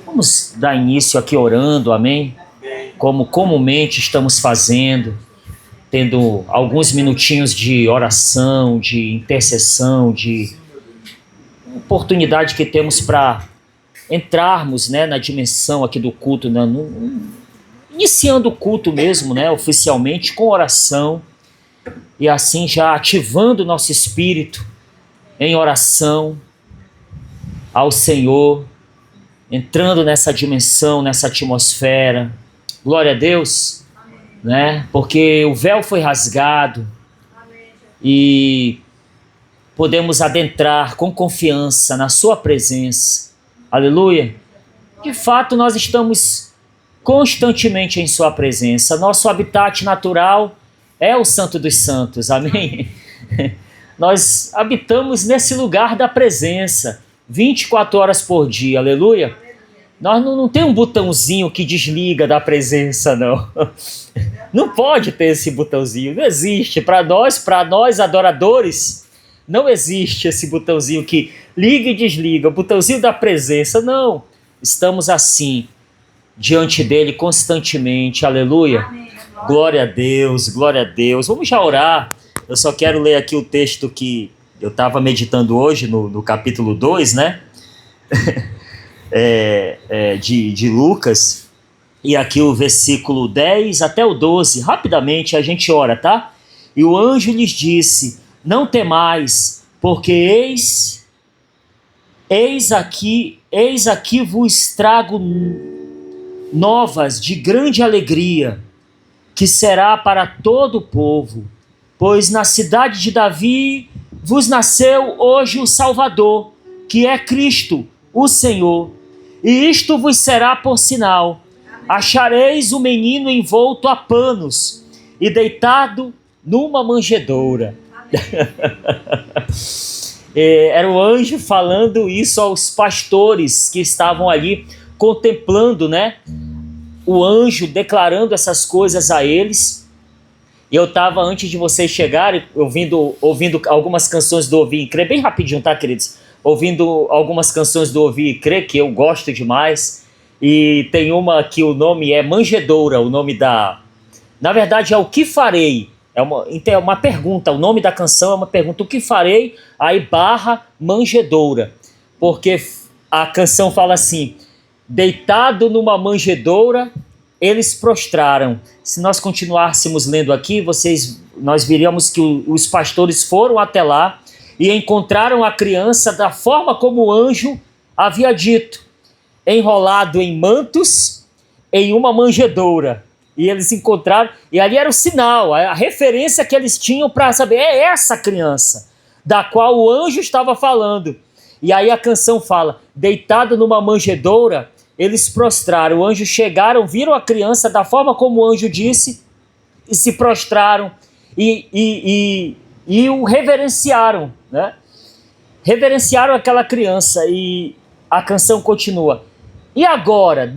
Vamos dar início aqui orando, amém? Como comumente estamos fazendo, tendo alguns minutinhos de oração, de intercessão, de oportunidade que temos para entrarmos, né, na dimensão aqui do culto, né, iniciando o culto mesmo, né, oficialmente, com oração, e assim já ativando o nosso espírito em oração ao Senhor, entrando nessa dimensão, nessa atmosfera. Glória a Deus, né? Porque o véu foi rasgado e podemos adentrar com confiança na sua presença. Aleluia. De fato, nós estamos constantemente em sua presença. Nosso habitat natural é o Santo dos Santos, amém? Nós habitamos nesse lugar da presença 24 horas por dia, aleluia. Nós não tem um botãozinho que desliga da presença, não. Não pode ter esse botãozinho, não existe. Para nós adoradores, não existe esse botãozinho que liga e desliga, o botãozinho da presença, não. Estamos assim, diante dele constantemente, aleluia. Amém. Glória a Deus, glória a Deus. Vamos já orar. Eu só quero ler aqui o texto que eu estava meditando hoje, no capítulo 2, né? De Lucas, e aqui o versículo 10 até o 12, rapidamente a gente ora, tá? E o anjo lhes disse: não temais, porque eis aqui vos trago novas de grande alegria, que será para todo o povo, pois na cidade de Davi vos nasceu hoje o Salvador, que é Cristo, o Senhor. E isto vos será por sinal: achareis o menino envolto a panos e deitado numa manjedoura. Era o anjo falando isso aos pastores que estavam ali contemplando, né? O anjo declarando essas coisas a eles. Eu estava, antes de vocês chegarem, ouvindo algumas canções do Ouvir e Crer, bem rapidinho, tá, queridos? Ouvindo algumas canções do Ouvir e Crer, que eu gosto demais, e tem uma que o nome é Manjedoura, o nome na verdade é O Que Farei, é uma pergunta, o nome da canção é uma pergunta, o que farei, aí barra manjedoura, porque a canção fala assim: deitado numa manjedoura, eles prostraram. Se nós continuássemos lendo aqui, nós viríamos que os pastores foram até lá e encontraram a criança da forma como o anjo havia dito, enrolado em mantos, em uma manjedoura. E eles encontraram, e ali era o sinal, a referência que eles tinham para saber, é essa criança da qual o anjo estava falando. E aí a canção fala: deitado numa manjedoura, eles prostraram. O anjo chegaram, viram a criança da forma como o anjo disse, e se prostraram e o reverenciaram, né? Reverenciaram aquela criança. E a canção continua: e agora,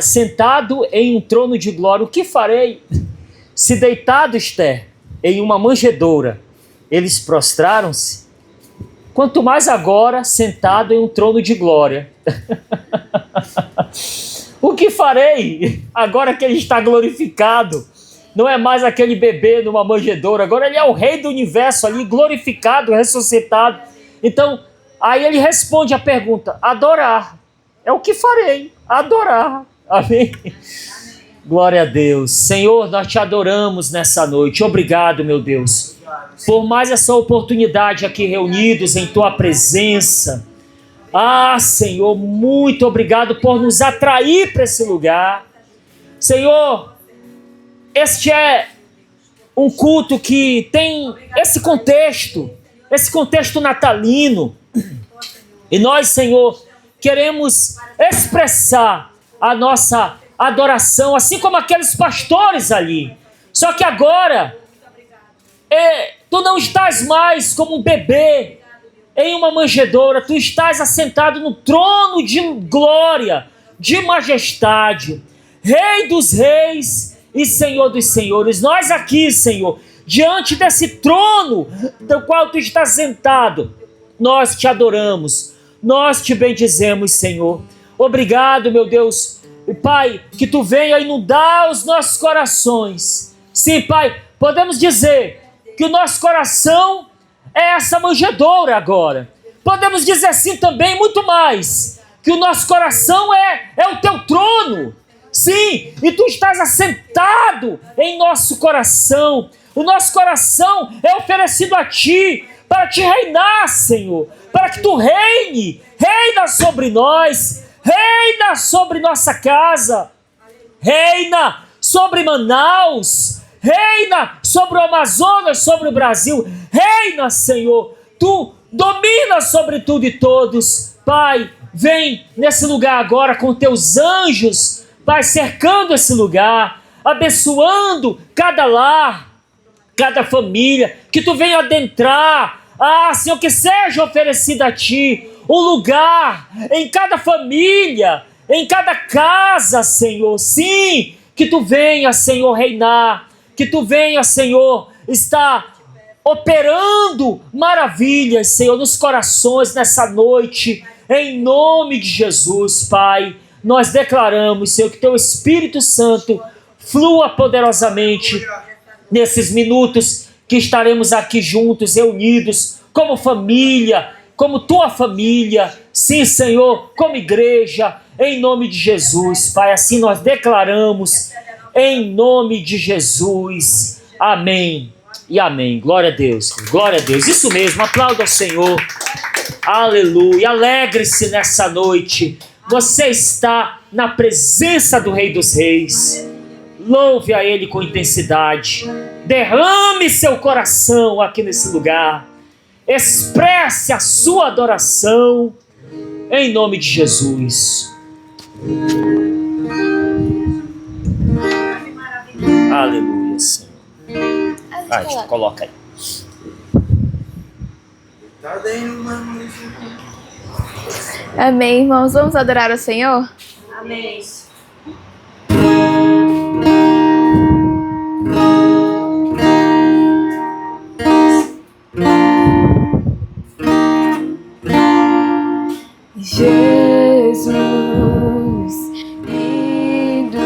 sentado em um trono de glória, o que farei? Se deitado, Esther, em uma manjedoura, eles prostraram-se, quanto mais agora, sentado em um trono de glória. O que farei agora que ele está glorificado? Não é mais aquele bebê numa manjedoura, agora ele é o rei do universo ali, glorificado, ressuscitado. Então, aí ele responde a pergunta: adorar. É o que farei, adorar. Amém? Glória a Deus. Senhor, nós te adoramos nessa noite. Obrigado, meu Deus, por mais essa oportunidade aqui reunidos em tua presença. Ah, Senhor, muito obrigado por nos atrair para esse lugar. Senhor, este é um culto que tem esse contexto natalino. E nós, Senhor, queremos expressar a nossa adoração, assim como aqueles pastores ali. Só que agora, tu não estás mais como um bebê em uma manjedoura, tu estás assentado no trono de glória, de majestade, Rei dos reis e Senhor dos senhores. Nós aqui, Senhor, diante desse trono do qual tu estás sentado, nós te adoramos, nós te bendizemos, Senhor. Obrigado, meu Deus. E, Pai, que Tu venha inundar os nossos corações. Sim, Pai, podemos dizer que o nosso coração é essa manjedoura agora. Podemos dizer assim também, muito mais, que o nosso coração é o Teu trono. Sim, e Tu estás assentado em nosso coração. O nosso coração é oferecido a Ti, para Te reinar, Senhor. Para que Tu reina sobre nós, reina sobre nossa casa, reina sobre Manaus, reina sobre o Amazonas, sobre o Brasil. Reina, Senhor. Tu domina sobre tudo e todos. Pai, vem nesse lugar agora com Teus anjos, Pai, cercando esse lugar, abençoando cada lar, cada família, que Tu venha adentrar, Senhor, que seja oferecido a Ti um lugar em cada família, em cada casa, Senhor. Sim, que Tu venha, Senhor, reinar, que Tu venha, Senhor, estar operando maravilhas, Senhor, nos corações nessa noite, em nome de Jesus, Pai. Nós declaramos, Senhor, que Teu Espírito Santo flua poderosamente nesses minutos que estaremos aqui juntos, reunidos, como família, como Tua família, sim, Senhor, como igreja, em nome de Jesus, Pai. Assim nós declaramos, em nome de Jesus. Amém e amém. Glória a Deus, glória a Deus. Isso mesmo, aplauda ao Senhor. Aleluia. Alegre-se nessa noite. Você está na presença do Rei dos Reis. Louve a Ele com intensidade. Derrame seu coração aqui nesse lugar. Expresse a sua adoração em nome de Jesus. Aleluia, Senhor. Coloca aí. Amém, irmãos. Vamos adorar o Senhor? Amém. Jesus, lindo,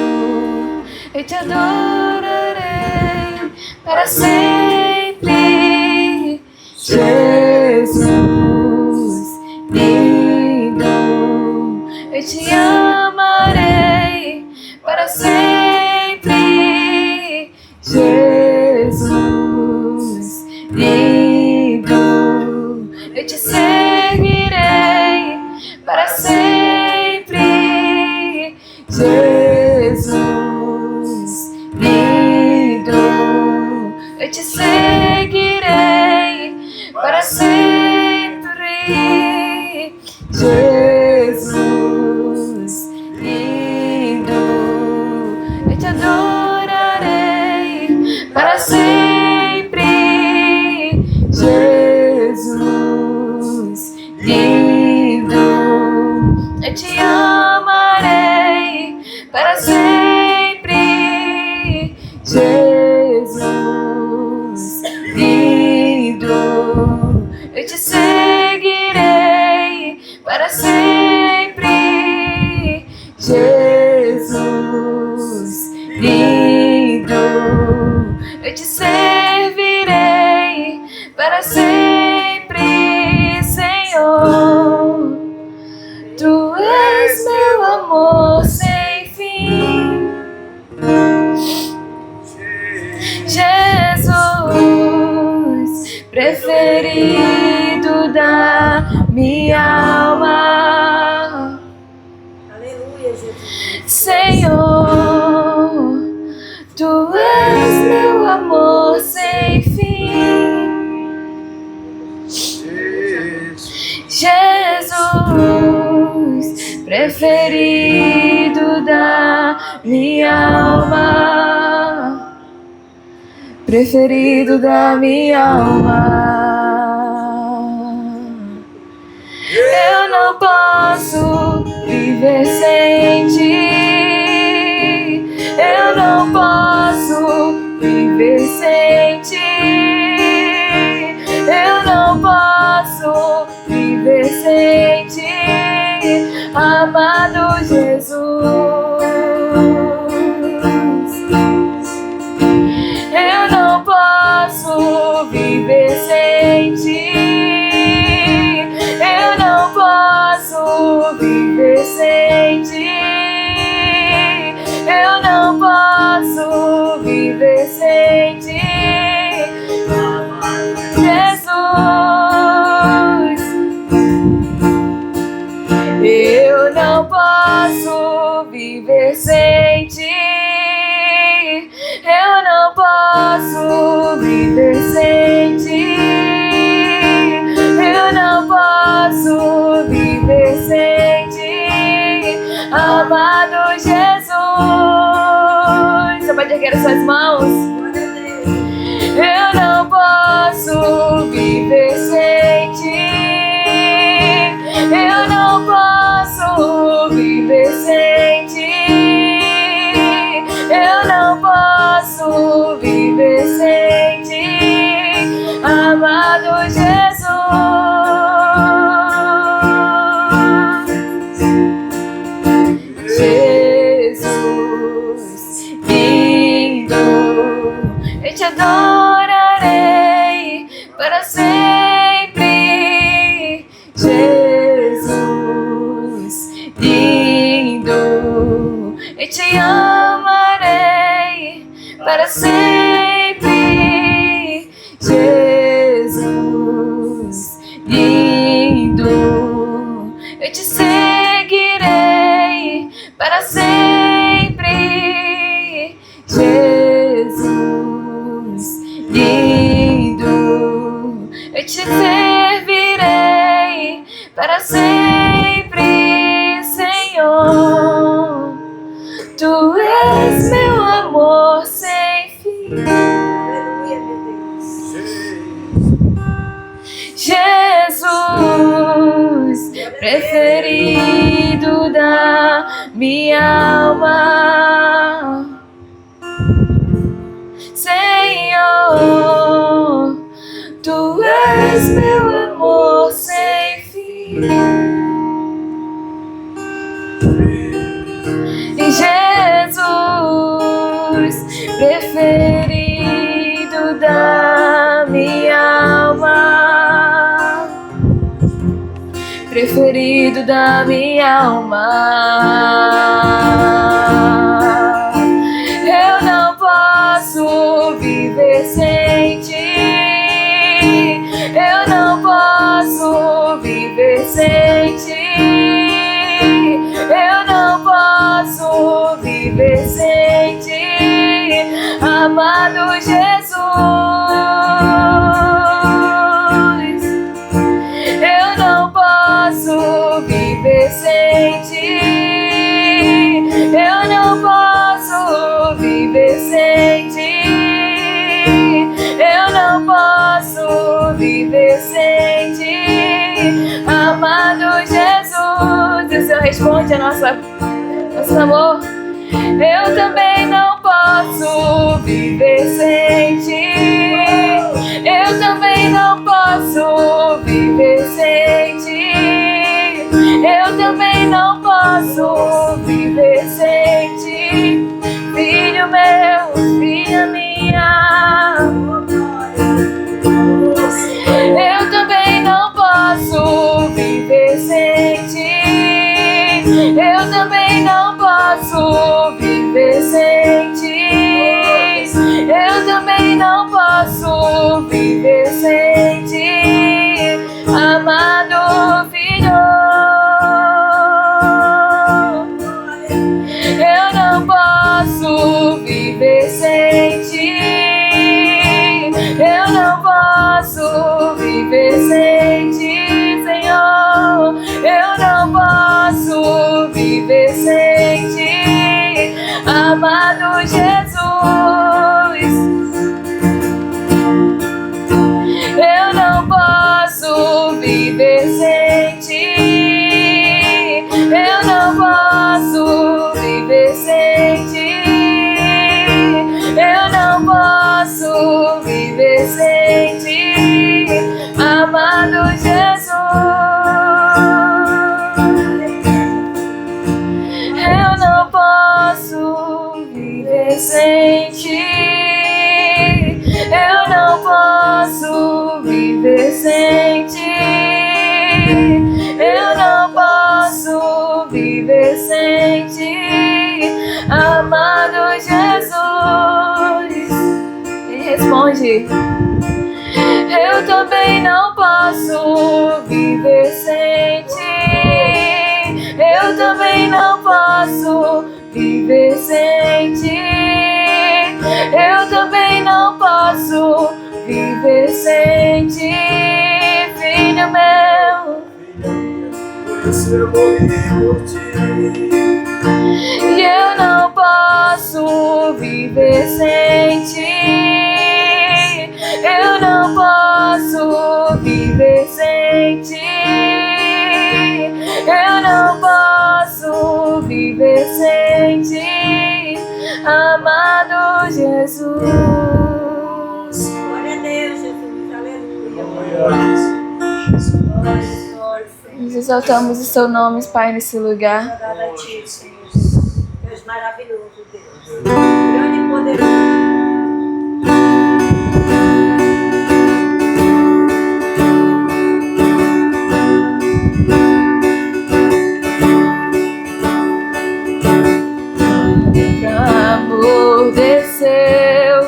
eu Te adorarei para sempre. Jesus, lindo, eu Te amarei para sempre. Jesus, lindo, eu Te seguirei para sempre. Jesus, lindo, eu Te seguirei para sempre. Jesus, lindo, eu Te adorarei para sempre. Jesus, lindo, eu Te amarei para sempre. Jesus, lindo, eu Te seguirei para sempre. Jesus, lindo, eu Te servirei para sempre, Senhor. Tu és meu amor sem fim. Jesus, preferido da minha alma. Aleluia, Jesus. Senhor, Tu és meu amor sem fim. Jesus, preferido da minha alma, preferido da minha alma. Eu não posso viver sem Ti, eu não posso viver sem Ti, eu não posso viver sem Ti, amado amado Jesus. Eu não posso viver sem ti. Eu não posso viver sem ti. Eu não posso viver sem ti. Jesus, eu não posso viver sem ti. Eu não posso viver sem ti. Eu não posso viver sem ti. Amado Jesus, você pode erguer as suas mãos. Eu não posso viver sem ti. Eu não posso viver sem ti. Eu não posso viver sem ti, amado Jesus. Jesus lindo, eu te adorarei para sempre. Jesus lindo, eu te amarei para sempre. Jesus lindo, eu te seguirei para sempre. Jesus lindo, eu te servirei para sempre, Senhor. Tu és meu amor sem fim. Aleluia, meu Deus. Jesus, preferido da minha alma. Senhor, tu és meu amor sem fim. Jesus, preferido da minha alma, preferido da minha alma. Eu não posso viver sem ti. Eu não posso viver sem ti. Eu não posso viver sem ti, amado Jesus. Eu não posso viver sem ti. Eu não posso viver sem ti. Eu não posso viver sem ti, amado Jesus. E o Senhor responde a nosso amor. Eu também não posso viver sem ti. Eu também não posso viver sem ti. Eu também não posso viver sem ti. Filho meu, filha minha. Eu também não posso viver sem ti. Eu também não posso viver sem ti. Eu também não posso viver sem ti, amado filho. Eu não posso viver sem ti. Eu não posso viver sem ti, Senhor. Eu não posso viver sem ti, amado Jesus. Eu não posso viver sem ti. Eu não posso viver sem ti. Eu não posso viver sem ti, amado Jesus. sem ti. Eu não posso viver sem ti. Eu não posso viver sem ti. Amado Jesus. Ele responde: eu também não posso viver sem ti. Eu também não posso viver sem ti. Eu também não posso viver sem ti, filho meu. Por isso eu morri por ti. E eu não posso viver sem ti. Eu não posso viver sem ti. Eu não posso viver sem ti, amado Jesus. Glória a Deus, Jesus. Aleluia. Nós exaltamos o seu nome, Pai, nesse lugar. Obrigada a ti, Senhor. Deus maravilhoso, Deus. Grande e poderoso. Amor desceu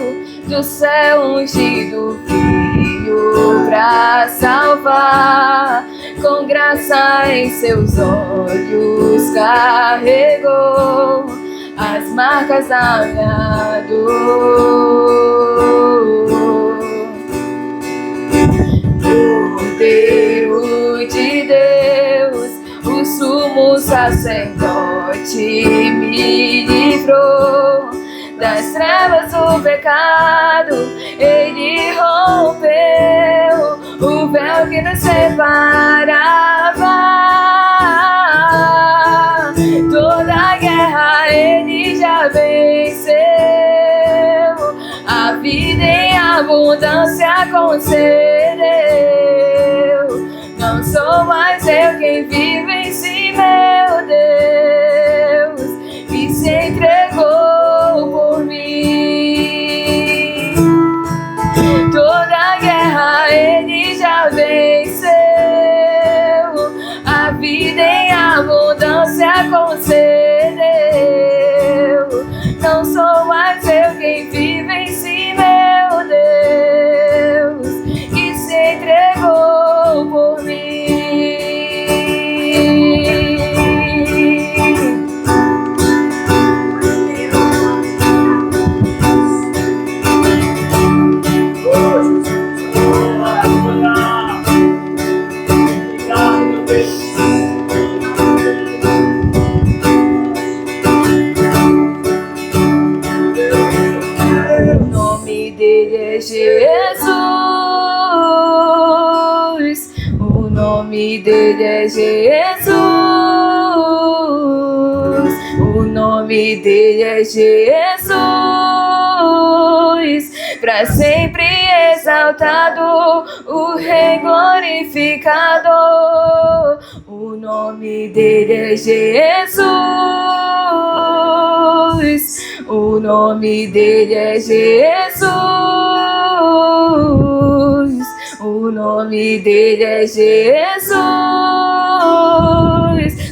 do céu ungido, Filho pra salvar. Com graça em seus olhos carregou as marcas da minha dor. Cordeiro de Deus, o sumo sacerdote me livrou das trevas do pecado. Ele rompeu o véu que nos separava. Toda a guerra ele já venceu. A vida em abundância concedeu. Não sou mais eu quem vive em si, meu Deus, que se entregou por mim. Toda a guerra ele já venceu. A vida em abundância concedeu. Não sou mais eu quem vive em si, meu Deus, que se entregou por mim. O nome dele é Jesus. O nome dele é Jesus. O nome dele é Jesus. Pra sempre exaltado, o Rei glorificado. O nome dele é Jesus. O nome dele é Jesus. O nome dele é Jesus.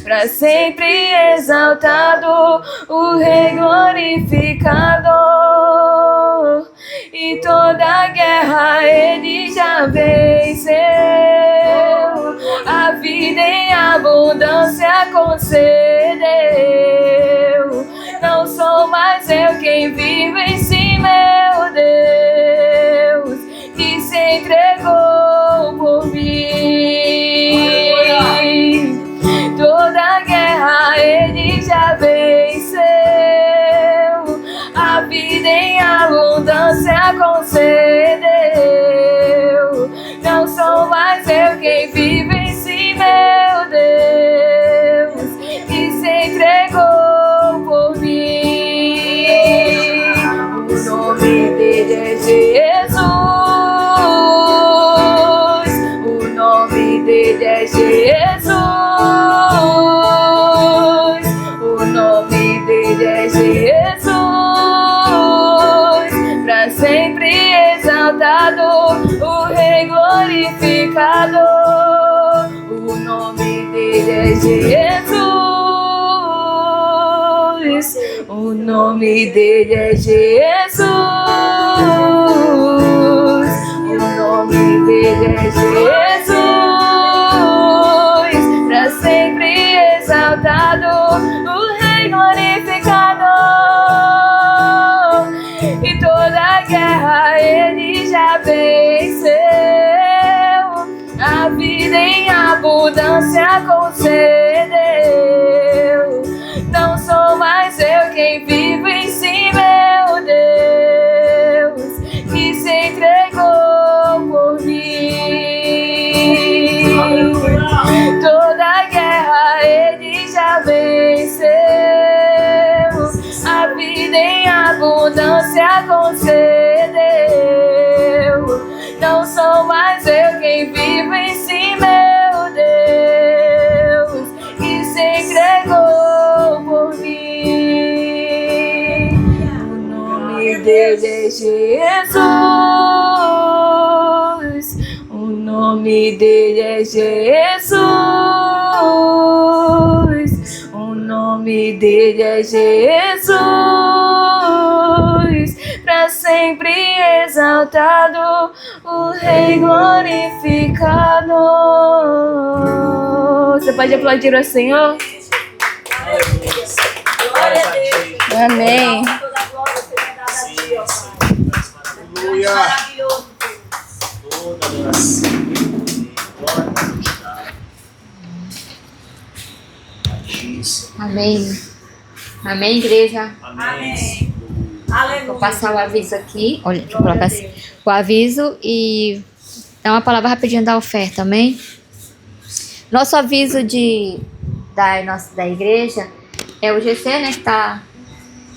Pra sempre exaltado, o Rei glorificado. E toda a guerra ele já venceu. A vida em abundância concedeu. Não sou mais eu quem vive em si, meu Deus, que se entregou por mim. Toda a guerra ele já venceu. A vida em abundância concedeu. Não sou mais eu quem vive em si, meu Deus, que se entregou por mim. O nome dele é Jesus. O nome dele é Jesus. O nome dele é Jesus. O nome dele é Jesus. O nome dele é Jesus. Pra sempre exaltado, o Rei glorificado. E toda guerra ele já venceu. A vida em abundância concedeu. Não sou mais eu quem vivo em si, meu Deus, que se entregou por mim. Toda guerra ele já venceu. A vida em abundância concedeu. Não sou mais eu quem vivo em si, meu Deus, que se entregou por mim. O nome dele é Jesus. O nome dele é Jesus. O nome dele é Jesus. Pra sempre exaltado, o Rei glorificado. Você pode aplaudir ao Senhor? Glória a Deus. Amém. Toda a glória seja dada a ti, ó Pai. Aleluia. Maravilhoso. Toda adoração. Glória a Deus. Amém. Amém, igreja. Amém. Aleluia. Vou passar o aviso aqui. Olha, deixa eu colocar assim. O aviso e dar uma palavra rapidinho da oferta, amém? Nosso aviso da igreja é o GC, né? Que tá.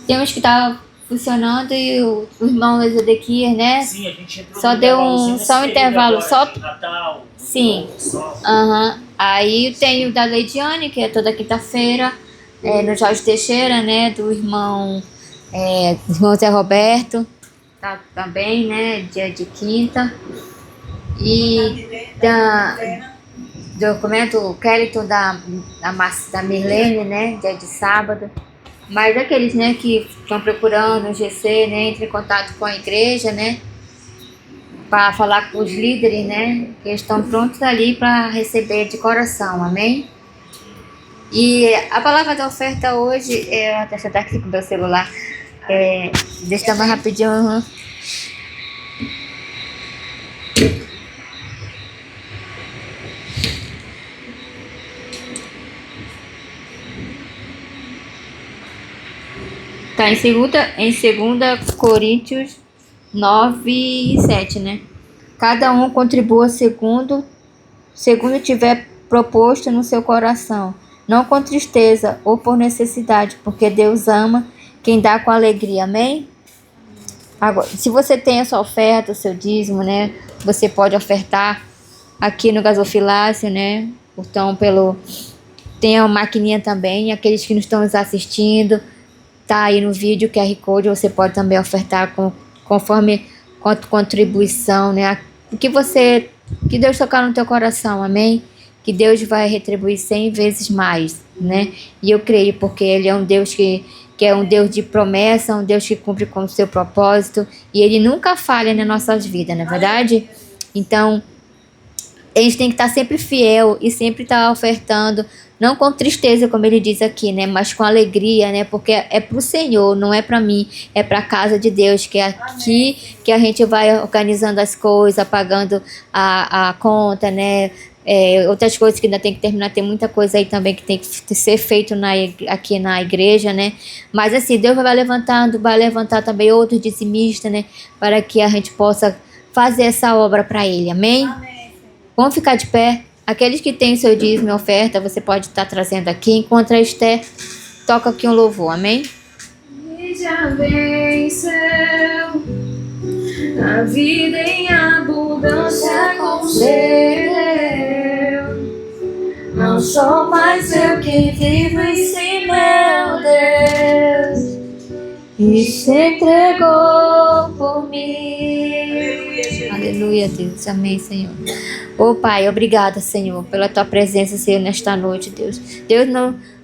Tem uns que tá funcionando e o irmão Ezequias, né? Sim, a gente entrou Só no deu intervalozinho só um nesse intervalo, período só. agora de Natal. Sim. Só. Aham. Aí tem o da Leidiane, que é toda quinta-feira, no Jorge Teixeira, né? Do irmão Zé Roberto, tá também, né? Dia de quinta. E do documento Kellyton da Mirlene, né? Dia de sábado. Mas aqueles, né, que estão procurando o GC, né? Entre em contato com a igreja, né? Para falar com os líderes, né? Que estão prontos ali para receber de coração, amém? E a palavra da oferta hoje, deixa eu estar aqui com o meu celular, deixa eu dar mais rapidinho. Tá em 2 Coríntios 9:7, né? Cada um contribua segundo tiver proposto no seu coração, não com tristeza ou por necessidade, porque Deus ama quem dá com alegria, amém? Agora, se você tem a sua oferta, o seu dízimo, né? Você pode ofertar aqui no gasofilácio, né? Então, tem a maquininha também, aqueles que não estão nos assistindo, tá aí no vídeo, QR Code, você pode também ofertar conforme quanto contribuição, né? O que Deus tocar no teu coração, amém? Que Deus vai retribuir 100 vezes mais, né? E eu creio porque Ele é um Deus que é um Deus de promessa, um Deus que cumpre com o seu propósito, e Ele nunca falha nas nossas vidas, não é verdade? Então, a gente tem que estar sempre fiel e sempre estar ofertando, não com tristeza, como ele diz aqui, né? Mas com alegria, né? Porque é para o Senhor, não é para mim, é para a casa de Deus, que é aqui que a gente vai organizando as coisas, pagando a conta, né? Outras coisas que ainda tem que terminar, tem muita coisa aí também que tem que ser feito aqui na igreja, né? Mas assim, Deus vai levantar também outros dizimistas, né? Para que a gente possa fazer essa obra para Ele, amém? Amém. Vamos ficar de pé. Aqueles que têm seu dízimo e oferta, você pode estar trazendo aqui. Enquanto a Esther toca aqui um louvor, amém? E já venceu a vida em abundância concedeu. Não sou mais eu quem vivo em si, meu Deus, e se entregou por mim. Aleluia, Deus. Amém, Senhor. Ô Pai, obrigada, Senhor, pela Tua presença, Senhor, nesta noite, Deus. Deus,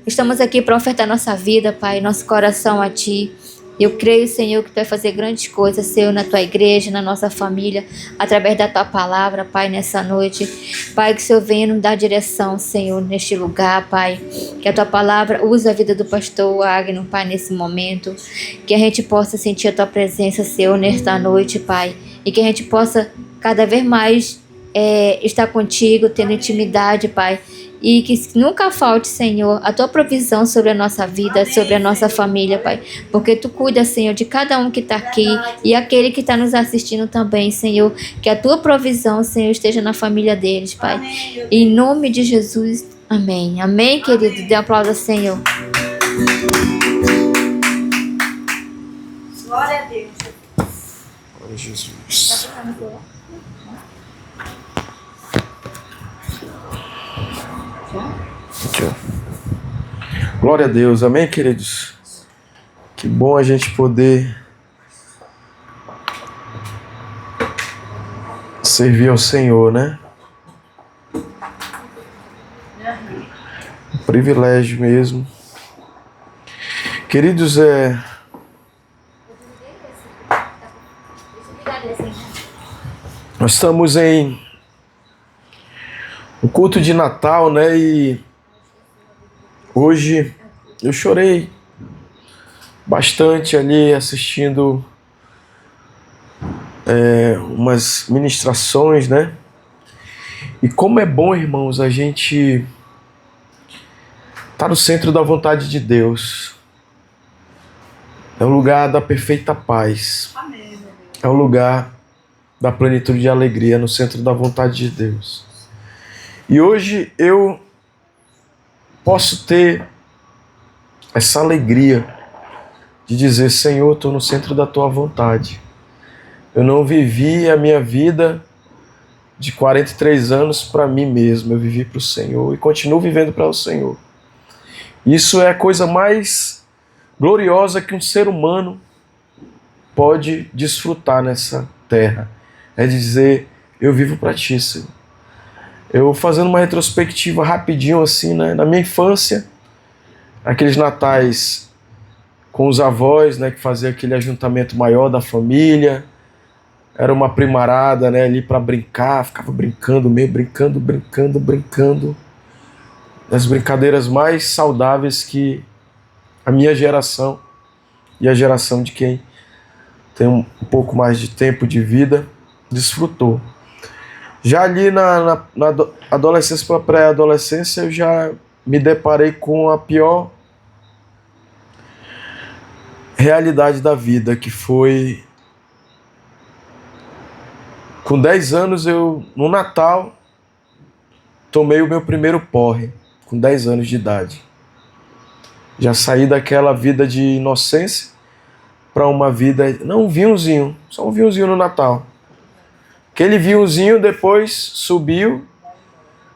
Estamos aqui para ofertar nossa vida, Pai, nosso coração a Ti. Eu creio, Senhor, que Tu vai fazer grandes coisas, Senhor, na Tua igreja, na nossa família, através da Tua palavra, Pai, nessa noite. Pai, que o Senhor venha nos dar direção, Senhor, neste lugar, Pai. Que a Tua palavra use a vida do pastor Agno, Pai, nesse momento. Que a gente possa sentir a Tua presença, Senhor, nesta noite, Pai. E que a gente possa cada vez mais estar contigo, tendo intimidade, Pai. E que nunca falte, Senhor, a Tua provisão sobre a nossa vida, sobre a nossa família, Pai. Porque Tu cuida, Senhor, de cada um que está aqui e aquele que está nos assistindo também, Senhor. Que a Tua provisão, Senhor, esteja na família deles, Pai. Em nome de Jesus, amém. Amém, querido? Dê um aplauso ao Senhor. Glória a Deus. Glória a Jesus. Aqui, ó. Glória a Deus, amém, queridos? Que bom a gente poder servir ao Senhor, né? Um privilégio mesmo. Queridos, nós estamos em um culto de Natal, né? E hoje eu chorei bastante ali assistindo umas ministrações, né? E como é bom, irmãos, a gente tá no centro da vontade de Deus. É o lugar da perfeita paz. É o lugar da plenitude de alegria, no centro da vontade de Deus. E hoje eu posso ter essa alegria de dizer: Senhor, estou no centro da Tua vontade. Eu não vivi a minha vida de 43 anos para mim mesmo, eu vivi para o Senhor e continuo vivendo para o Senhor. Isso é a coisa mais gloriosa que um ser humano pode desfrutar nessa terra. É dizer: eu vivo para Ti, Senhor. Eu fazendo uma retrospectiva rapidinho assim, né? Na minha infância, aqueles natais com os avós, né, que fazia aquele ajuntamento maior da família, era uma primarada, né, ali para brincar, ficava brincando mesmo, brincando. As brincadeiras mais saudáveis que a minha geração e a geração de quem tem um pouco mais de tempo de vida desfrutou. Já ali na adolescência para pré-adolescência, eu já me deparei com a pior realidade da vida, que foi com 10 anos eu, no Natal, tomei o meu primeiro porre, com 10 anos de idade. Já saí daquela vida de inocência para uma vida, não, um vinhozinho, só um vinhozinho no Natal. Aquele vinhozinho depois subiu,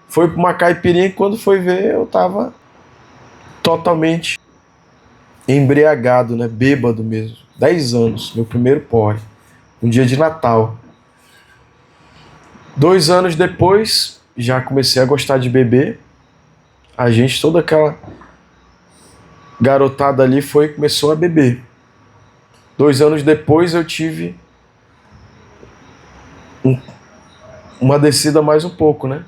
foi para uma caipirinha, e quando foi ver eu estava totalmente embriagado, né? Bêbado mesmo. 10 anos, meu primeiro porre, um dia de Natal. 2 anos depois, já comecei a gostar de beber. A gente, toda aquela garotada ali começou a beber. 2 anos depois eu tive uma descida mais um pouco, né?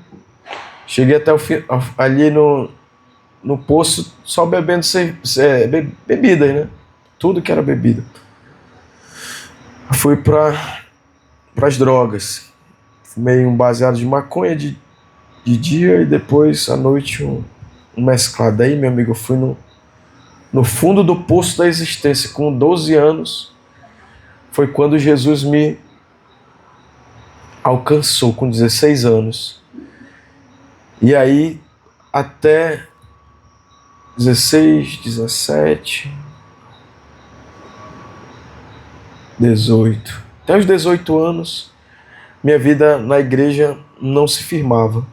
Cheguei até o fim, ali no poço, só bebendo bebidas, né? Tudo que era bebida. Fui para as drogas. Fumei um baseado de maconha de dia e depois à noite um mesclado. Aí, meu amigo, eu fui no fundo do poço da existência. Com 12 anos foi quando Jesus me alcançou, com 16 anos. E aí, até 16, 17, 18. Até os 18 anos, minha vida na igreja não se firmava.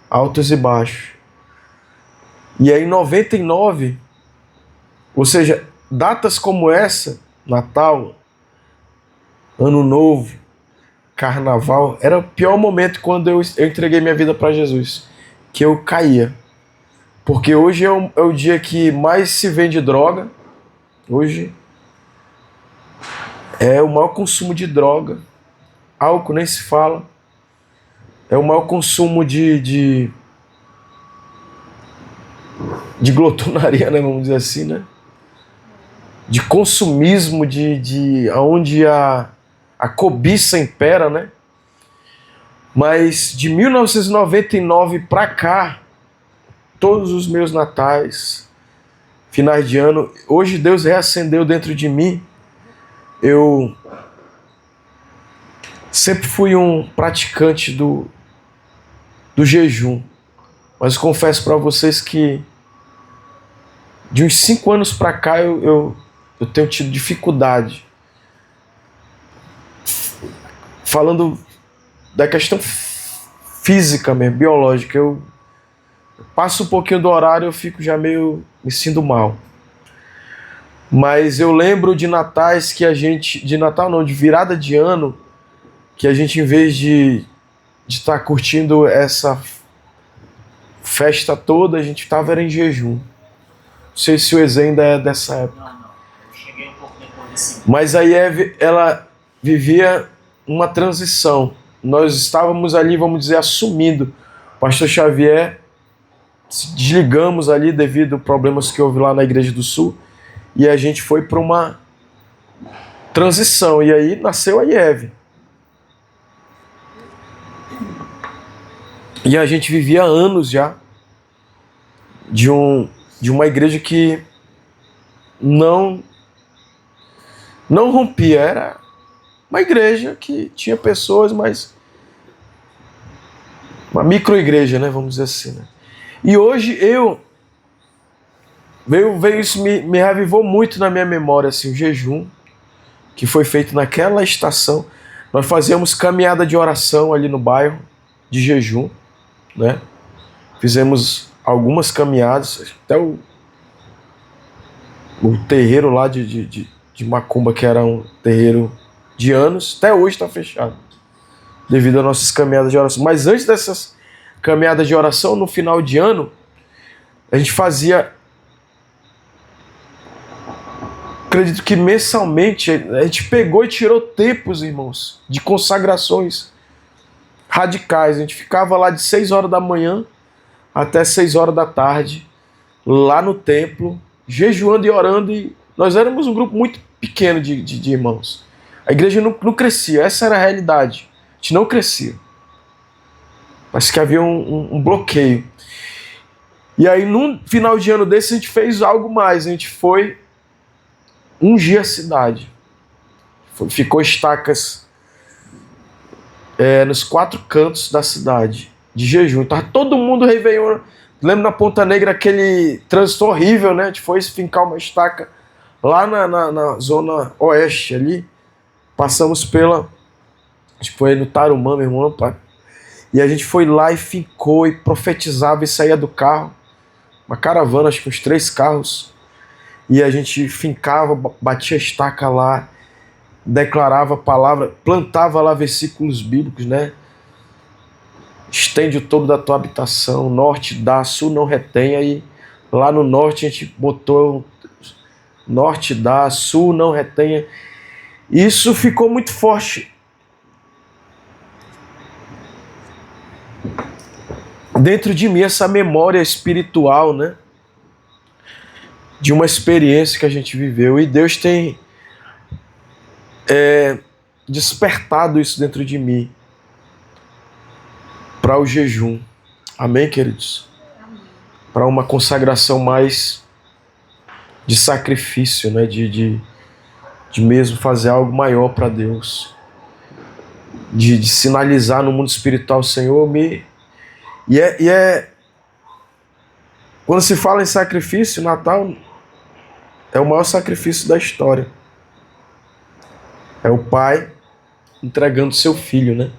Altos e baixos. E aí, em 99, ou seja, datas como essa, Natal, Ano Novo, Carnaval, era o pior momento quando eu entreguei minha vida para Jesus, que eu caía. Porque hoje é o dia que mais se vende droga. Hoje é o maior consumo de droga. Álcool nem se fala. É o maior consumo de glotonaria, né? Vamos dizer assim, né? De consumismo, onde a cobiça impera, né? Mas de 1999 para cá, todos os meus natais, finais de ano, hoje Deus reacendeu dentro de mim. Eu sempre fui um praticante do jejum, mas confesso para vocês que de uns 5 anos para cá eu tenho tido dificuldade. Falando da questão física mesmo, biológica, eu passo um pouquinho do horário, eu fico já meio me sinto mal. Mas eu lembro de natais que a gente, de Natal não, de virada de ano, que a gente, em vez de estar curtindo essa festa toda, a gente estava em jejum. Não sei se o Ezê ainda é dessa época. Não. Eu cheguei um pouco depois desse. Mas aí ela vivia uma transição. Nós estávamos ali, vamos dizer, assumindo. O pastor Xavier, se desligamos ali devido a problemas que houve lá na Igreja do Sul, e a gente foi para uma transição. E aí nasceu a IEV. E a gente vivia anos já de uma igreja que não rompia. Era uma igreja que tinha pessoas, mas uma micro-igreja, né? Vamos dizer assim, né? E hoje veio isso, me revivou muito na minha memória, assim, o jejum que foi feito naquela estação. Nós fazíamos caminhada de oração ali no bairro, de jejum, né? Fizemos algumas caminhadas, até o terreiro lá de Macumba, que era um terreiro de anos, até hoje está fechado, devido às nossas caminhadas de oração. Mas antes dessas caminhadas de oração, no final de ano, a gente fazia, acredito que mensalmente, a gente pegou e tirou tempos, irmãos, de consagrações radicais. A gente ficava lá de 6 horas da manhã até 6 horas da tarde, lá no templo, jejuando e orando, e nós éramos um grupo muito pequeno de irmãos. A igreja não crescia, essa era a realidade. A gente não crescia. Mas que havia um bloqueio. E aí, num final de ano desse, a gente fez algo mais. A gente foi ungir a cidade. Ficou estacas nos 4 cantos da cidade, de jejum. Estava todo mundo réveillon. Lembro na Ponta Negra aquele trânsito horrível, né? A gente foi fincar uma estaca lá na zona oeste ali. Passamos a gente foi no Tarumã, meu irmão, pai. E a gente foi lá e fincou e profetizava e saía do carro. Uma caravana, acho que uns 3 carros. E a gente fincava, batia a estaca lá, declarava a palavra, plantava lá versículos bíblicos, né? Estende o todo da tua habitação, norte dá, sul não retenha. E lá no norte a gente botou norte dá, sul não retenha. Isso ficou muito forte dentro de mim, essa memória espiritual, né? De uma experiência que a gente viveu. E Deus tem despertado isso dentro de mim para o jejum. Amém, queridos? Para uma consagração mais de sacrifício, né? De mesmo fazer algo maior para Deus. De sinalizar no mundo espiritual, Senhor, quando se fala em sacrifício, Natal é o maior sacrifício da história. É o pai entregando seu filho, né?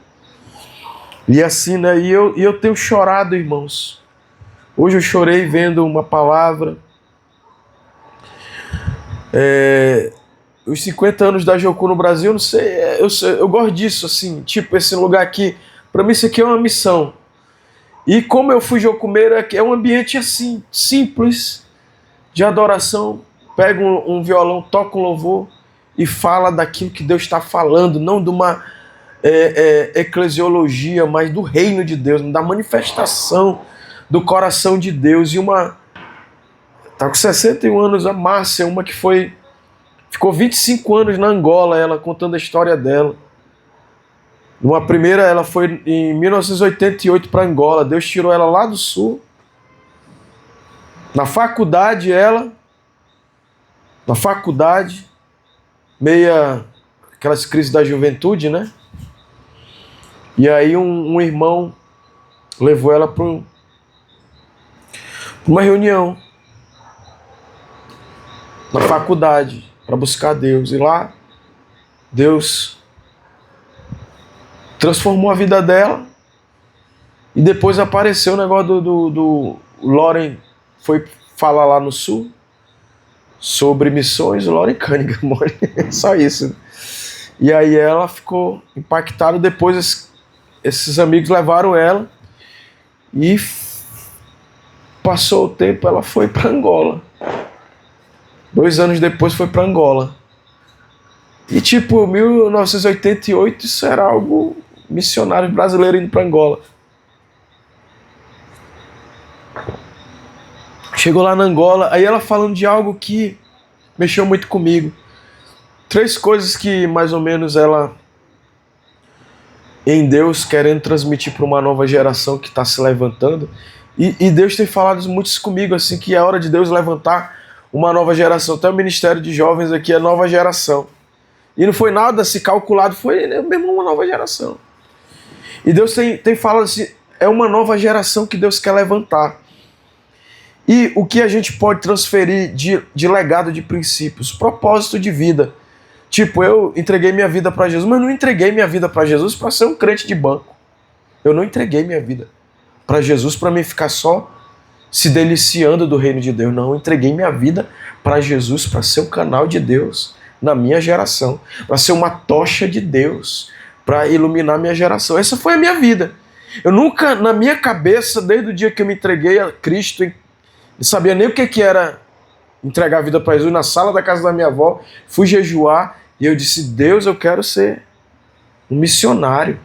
E assim, né? E eu tenho chorado, irmãos. Hoje eu chorei vendo uma palavra. Os 50 anos da Jocum no Brasil, não sei, eu gosto disso, assim, tipo, esse lugar aqui, para mim isso aqui é uma missão. E como eu fui jocumeiro, é um ambiente assim, simples, de adoração. Pega um violão, toca um louvor e fala daquilo que Deus está falando, não de uma eclesiologia, mas do reino de Deus, da manifestação do coração de Deus. E tá com 61 anos, a Márcia, uma que ficou 25 anos na Angola, ela contando a história dela. Uma primeira, ela foi em 1988 para Angola. Deus tirou ela lá do sul. Na faculdade, aquelas crises da juventude, né? E aí um irmão levou ela para uma reunião na faculdade para buscar Deus. E lá, Deus transformou a vida dela. E depois apareceu o negócio do Loren, foi falar lá no sul sobre missões. O Loren Cunningham, só isso. E aí ela ficou impactada. Depois esses amigos levaram ela e passou o tempo, ela foi para Angola. 2 anos depois foi para Angola. E 1988, isso era algo missionário brasileiro indo para Angola. Chegou lá na Angola, aí ela falando de algo que mexeu muito comigo. 3 coisas que mais ou menos ela, em Deus, querendo transmitir para uma nova geração que está se levantando. E Deus tem falado muito isso comigo, assim, que é hora de Deus levantar uma nova geração. Até o Ministério de Jovens aqui é nova geração. E não foi nada assim calculado, foi mesmo uma nova geração. E Deus tem falado assim, é uma nova geração que Deus quer levantar. E o que a gente pode transferir de legado de princípios? Propósito de vida. Eu entreguei minha vida para Jesus, mas não entreguei minha vida para Jesus para ser um crente de banco. Eu não entreguei minha vida para Jesus para mim ficar só se deliciando do reino de Deus. Não, eu entreguei minha vida para Jesus para ser o canal de Deus na minha geração, para ser uma tocha de Deus, para iluminar minha geração. Essa foi a minha vida. Eu nunca, na minha cabeça, desde o dia que eu me entreguei a Cristo, não sabia nem o que era entregar a vida para Jesus. Na sala da casa da minha avó, fui jejuar e eu disse, Deus, eu quero ser um missionário.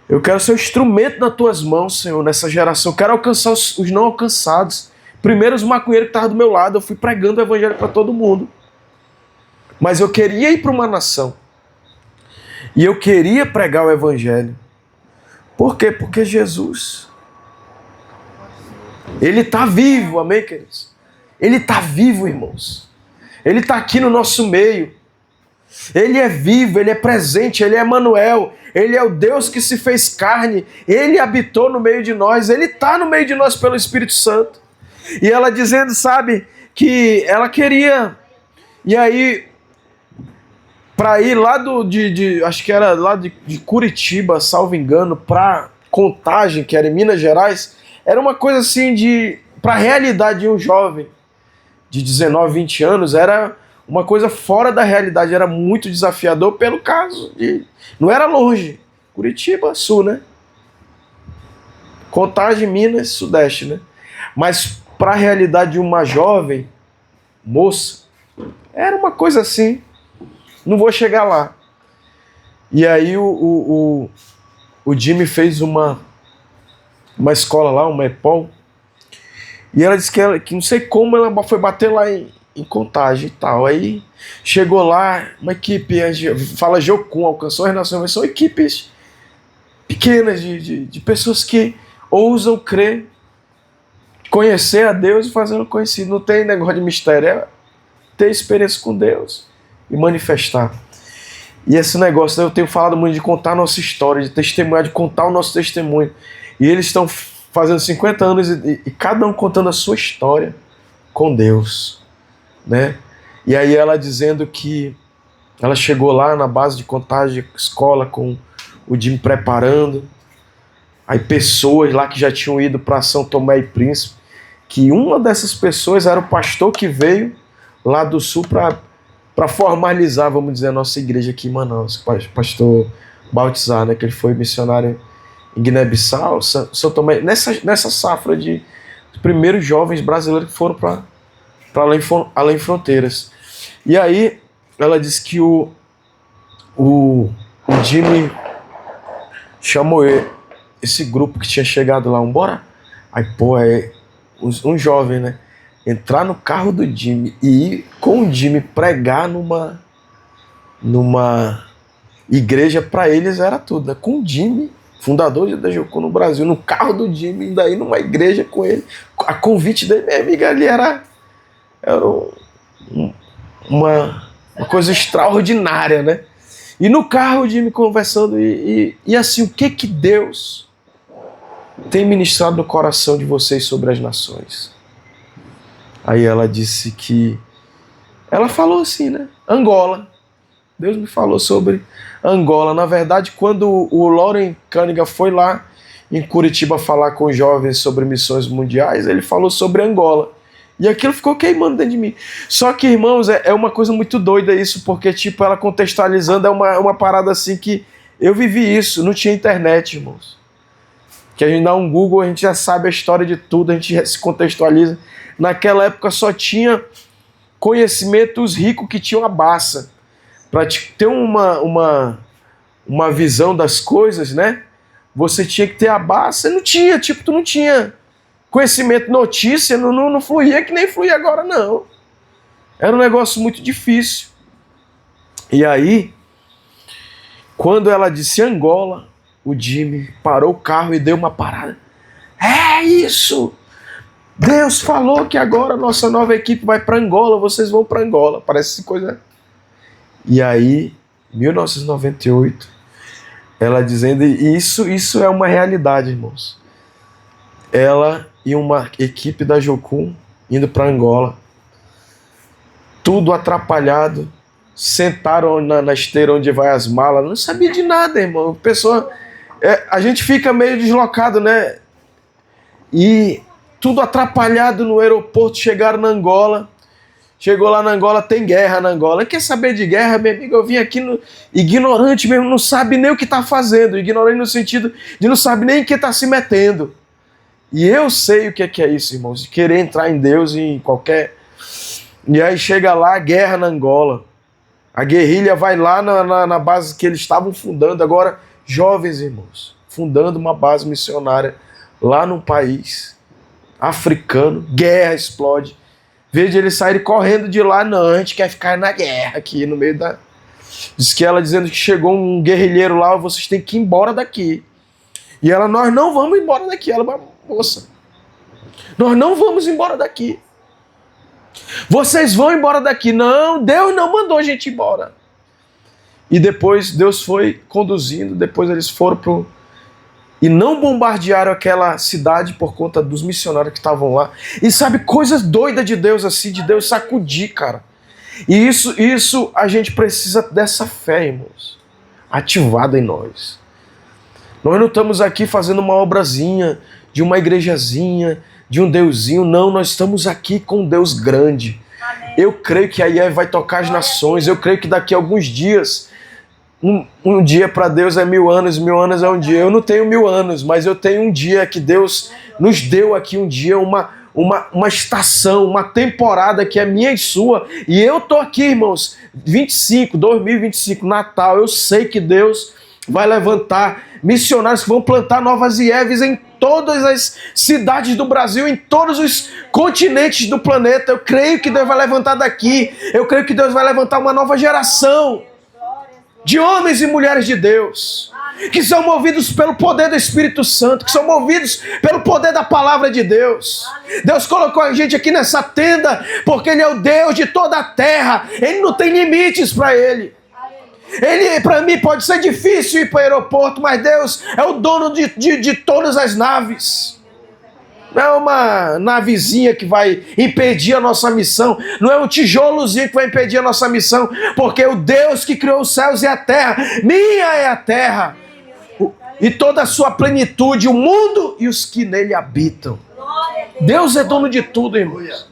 Eu quero ser um instrumento nas tuas mãos, Senhor, nessa geração. Eu quero alcançar os não alcançados. Primeiro os maconheiros que estavam do meu lado, eu fui pregando o evangelho para todo mundo. Mas eu queria ir para uma nação. E eu queria pregar o evangelho. Por quê? Porque Jesus, Ele está vivo, amém, queridos? Ele está vivo, irmãos. Ele está aqui no nosso meio. Ele é vivo, Ele é presente, Ele é Emanuel. Ele é o Deus que se fez carne. Ele habitou no meio de nós. Ele está no meio de nós pelo Espírito Santo. E ela dizendo, sabe, que ela queria. E aí, para ir lá acho que era lá de Curitiba, salvo engano, para Contagem, que era em Minas Gerais, era uma coisa assim para a realidade de um jovem de 19, 20 anos, era uma coisa fora da realidade, era muito desafiador pelo caso não era longe, Curitiba, sul, né? Contagem, Minas, sudeste, né? Mas para a realidade de uma jovem moça, era uma coisa assim, não vou chegar lá. E aí o Jimmy fez uma escola lá, uma EPOL, e ela disse que não sei como ela foi bater lá em Contagem e tal. Aí chegou lá, uma equipe, fala Jocum, alcançou as nações, mas são equipes pequenas de pessoas que ousam crer, conhecer a Deus e fazendo conhecido. Não tem negócio de mistério, é ter experiência com Deus e manifestar. E esse negócio, eu tenho falado muito de contar a nossa história, de testemunhar, de contar o nosso testemunho. E eles estão fazendo 50 anos e cada um contando a sua história com Deus, né? E aí ela dizendo que ela chegou lá na base de Contagem, escola, com o Jim preparando. Aí pessoas lá que já tinham ido para São Tomé e Príncipe, que uma dessas pessoas era o pastor que veio lá do sul para formalizar, vamos dizer, a nossa igreja aqui em Manaus, pastor Baltizar, né, que ele foi missionário em Guiné-Bissau, São Tomé, nessa safra de primeiros jovens brasileiros que foram para além fronteiras. E aí ela disse que o Jimmy chamou esse grupo que tinha chegado lá, bora. Aí, pô, um jovem, né? Entrar no carro do Jimmy e ir com o Jimmy pregar numa igreja, para eles era tudo, né? Com o Jimmy, fundador da Jocum no Brasil, no carro do Jimmy, ainda aí numa igreja com ele. A convite dele, minha amiga, ali era uma coisa extraordinária, né? E no carro o Jimmy conversando e assim, o que Deus tem ministrado no coração de vocês sobre as nações? Aí ela disse que... Ela falou assim, né? Angola. Deus me falou sobre Angola. Na verdade, quando o Loren Cunningham foi lá em Curitiba falar com os jovens sobre missões mundiais, ele falou sobre Angola. E aquilo ficou queimando dentro de mim. Só que, irmãos, é uma coisa muito doida isso, porque, tipo, ela contextualizando é uma parada assim que eu vivi isso, não tinha internet, irmãos. Que a gente dá um Google, a gente já sabe a história de tudo, a gente se contextualiza. Naquela época só tinha conhecimento os ricos que tinham a baça. Para ter uma visão das coisas, né? Você tinha que ter a baça, não tinha, tipo, tu não tinha conhecimento, notícia, não fluía que nem fluía agora, não. Era um negócio muito difícil. E aí, quando ela disse Angola, o Jimmy parou o carro e deu uma parada. É isso! Deus falou que agora a nossa nova equipe vai para Angola, vocês vão para Angola. Parece coisa... E aí, 1998, ela dizendo, e isso é uma realidade, irmãos. Ela e uma equipe da Jocum indo para Angola, tudo atrapalhado, sentaram na esteira onde vai as malas, não sabia de nada, irmão. Pessoa, a gente fica meio deslocado, né? E tudo atrapalhado no aeroporto, chegaram na Angola. Chegou lá na Angola, tem guerra na Angola. Quer saber de guerra, meu amigo? Eu vim aqui ignorante mesmo, não sabe nem o que está fazendo. Ignorante no sentido de não sabe nem em que está se metendo. E eu sei o que é isso, irmãos, de querer entrar em Deus em qualquer... E aí chega lá, guerra na Angola. A guerrilha vai lá na base que eles estavam fundando. Agora, jovens, irmãos, fundando uma base missionária lá num país africano. Guerra explode. Veja eles saírem correndo de lá, não, a gente quer ficar na guerra aqui no meio da... Diz que ela dizendo que chegou um guerrilheiro lá, vocês têm que ir embora daqui. E ela, nós não vamos embora daqui. Ela, moça, nós não vamos embora daqui. Vocês vão embora daqui. Não, Deus não mandou a gente ir embora. E depois Deus foi conduzindo, depois eles foram pro... E não bombardearam aquela cidade por conta dos missionários que estavam lá. E sabe, coisas doidas de Deus assim, de Deus sacudir, cara. E isso a gente precisa dessa fé, irmãos, ativada em nós. Nós não estamos aqui fazendo uma obrazinha, de uma igrejazinha, de um deusinho. Não, nós estamos aqui com um Deus grande. Amém. Eu creio que aí vai tocar as nações. Eu creio que daqui a alguns dias... Um dia para Deus é 1000 anos, 1000 anos é um dia. Eu não tenho 1000 anos, mas eu tenho um dia que Deus nos deu aqui, um dia, uma estação, uma temporada que é minha e sua. E eu tô aqui, irmãos, 2025, Natal. Eu sei que Deus vai levantar missionários que vão plantar novas IEVs em todas as cidades do Brasil, em todos os continentes do planeta. Eu creio que Deus vai levantar daqui. Eu creio que Deus vai levantar uma nova geração de homens e mulheres de Deus, que são movidos pelo poder do Espírito Santo, que são movidos pelo poder da palavra de Deus. Deus colocou a gente aqui nessa tenda, porque Ele é o Deus de toda a terra. Ele não tem limites para Ele. Para mim, pode ser difícil ir para o aeroporto, mas Deus é o dono de todas as naves. Não é uma navezinha que vai impedir a nossa missão. Não é um tijolozinho que vai impedir a nossa missão. Porque o Deus que criou os céus e a terra, minha é a terra. E toda a sua plenitude, o mundo e os que nele habitam. Deus é dono de tudo, irmãos.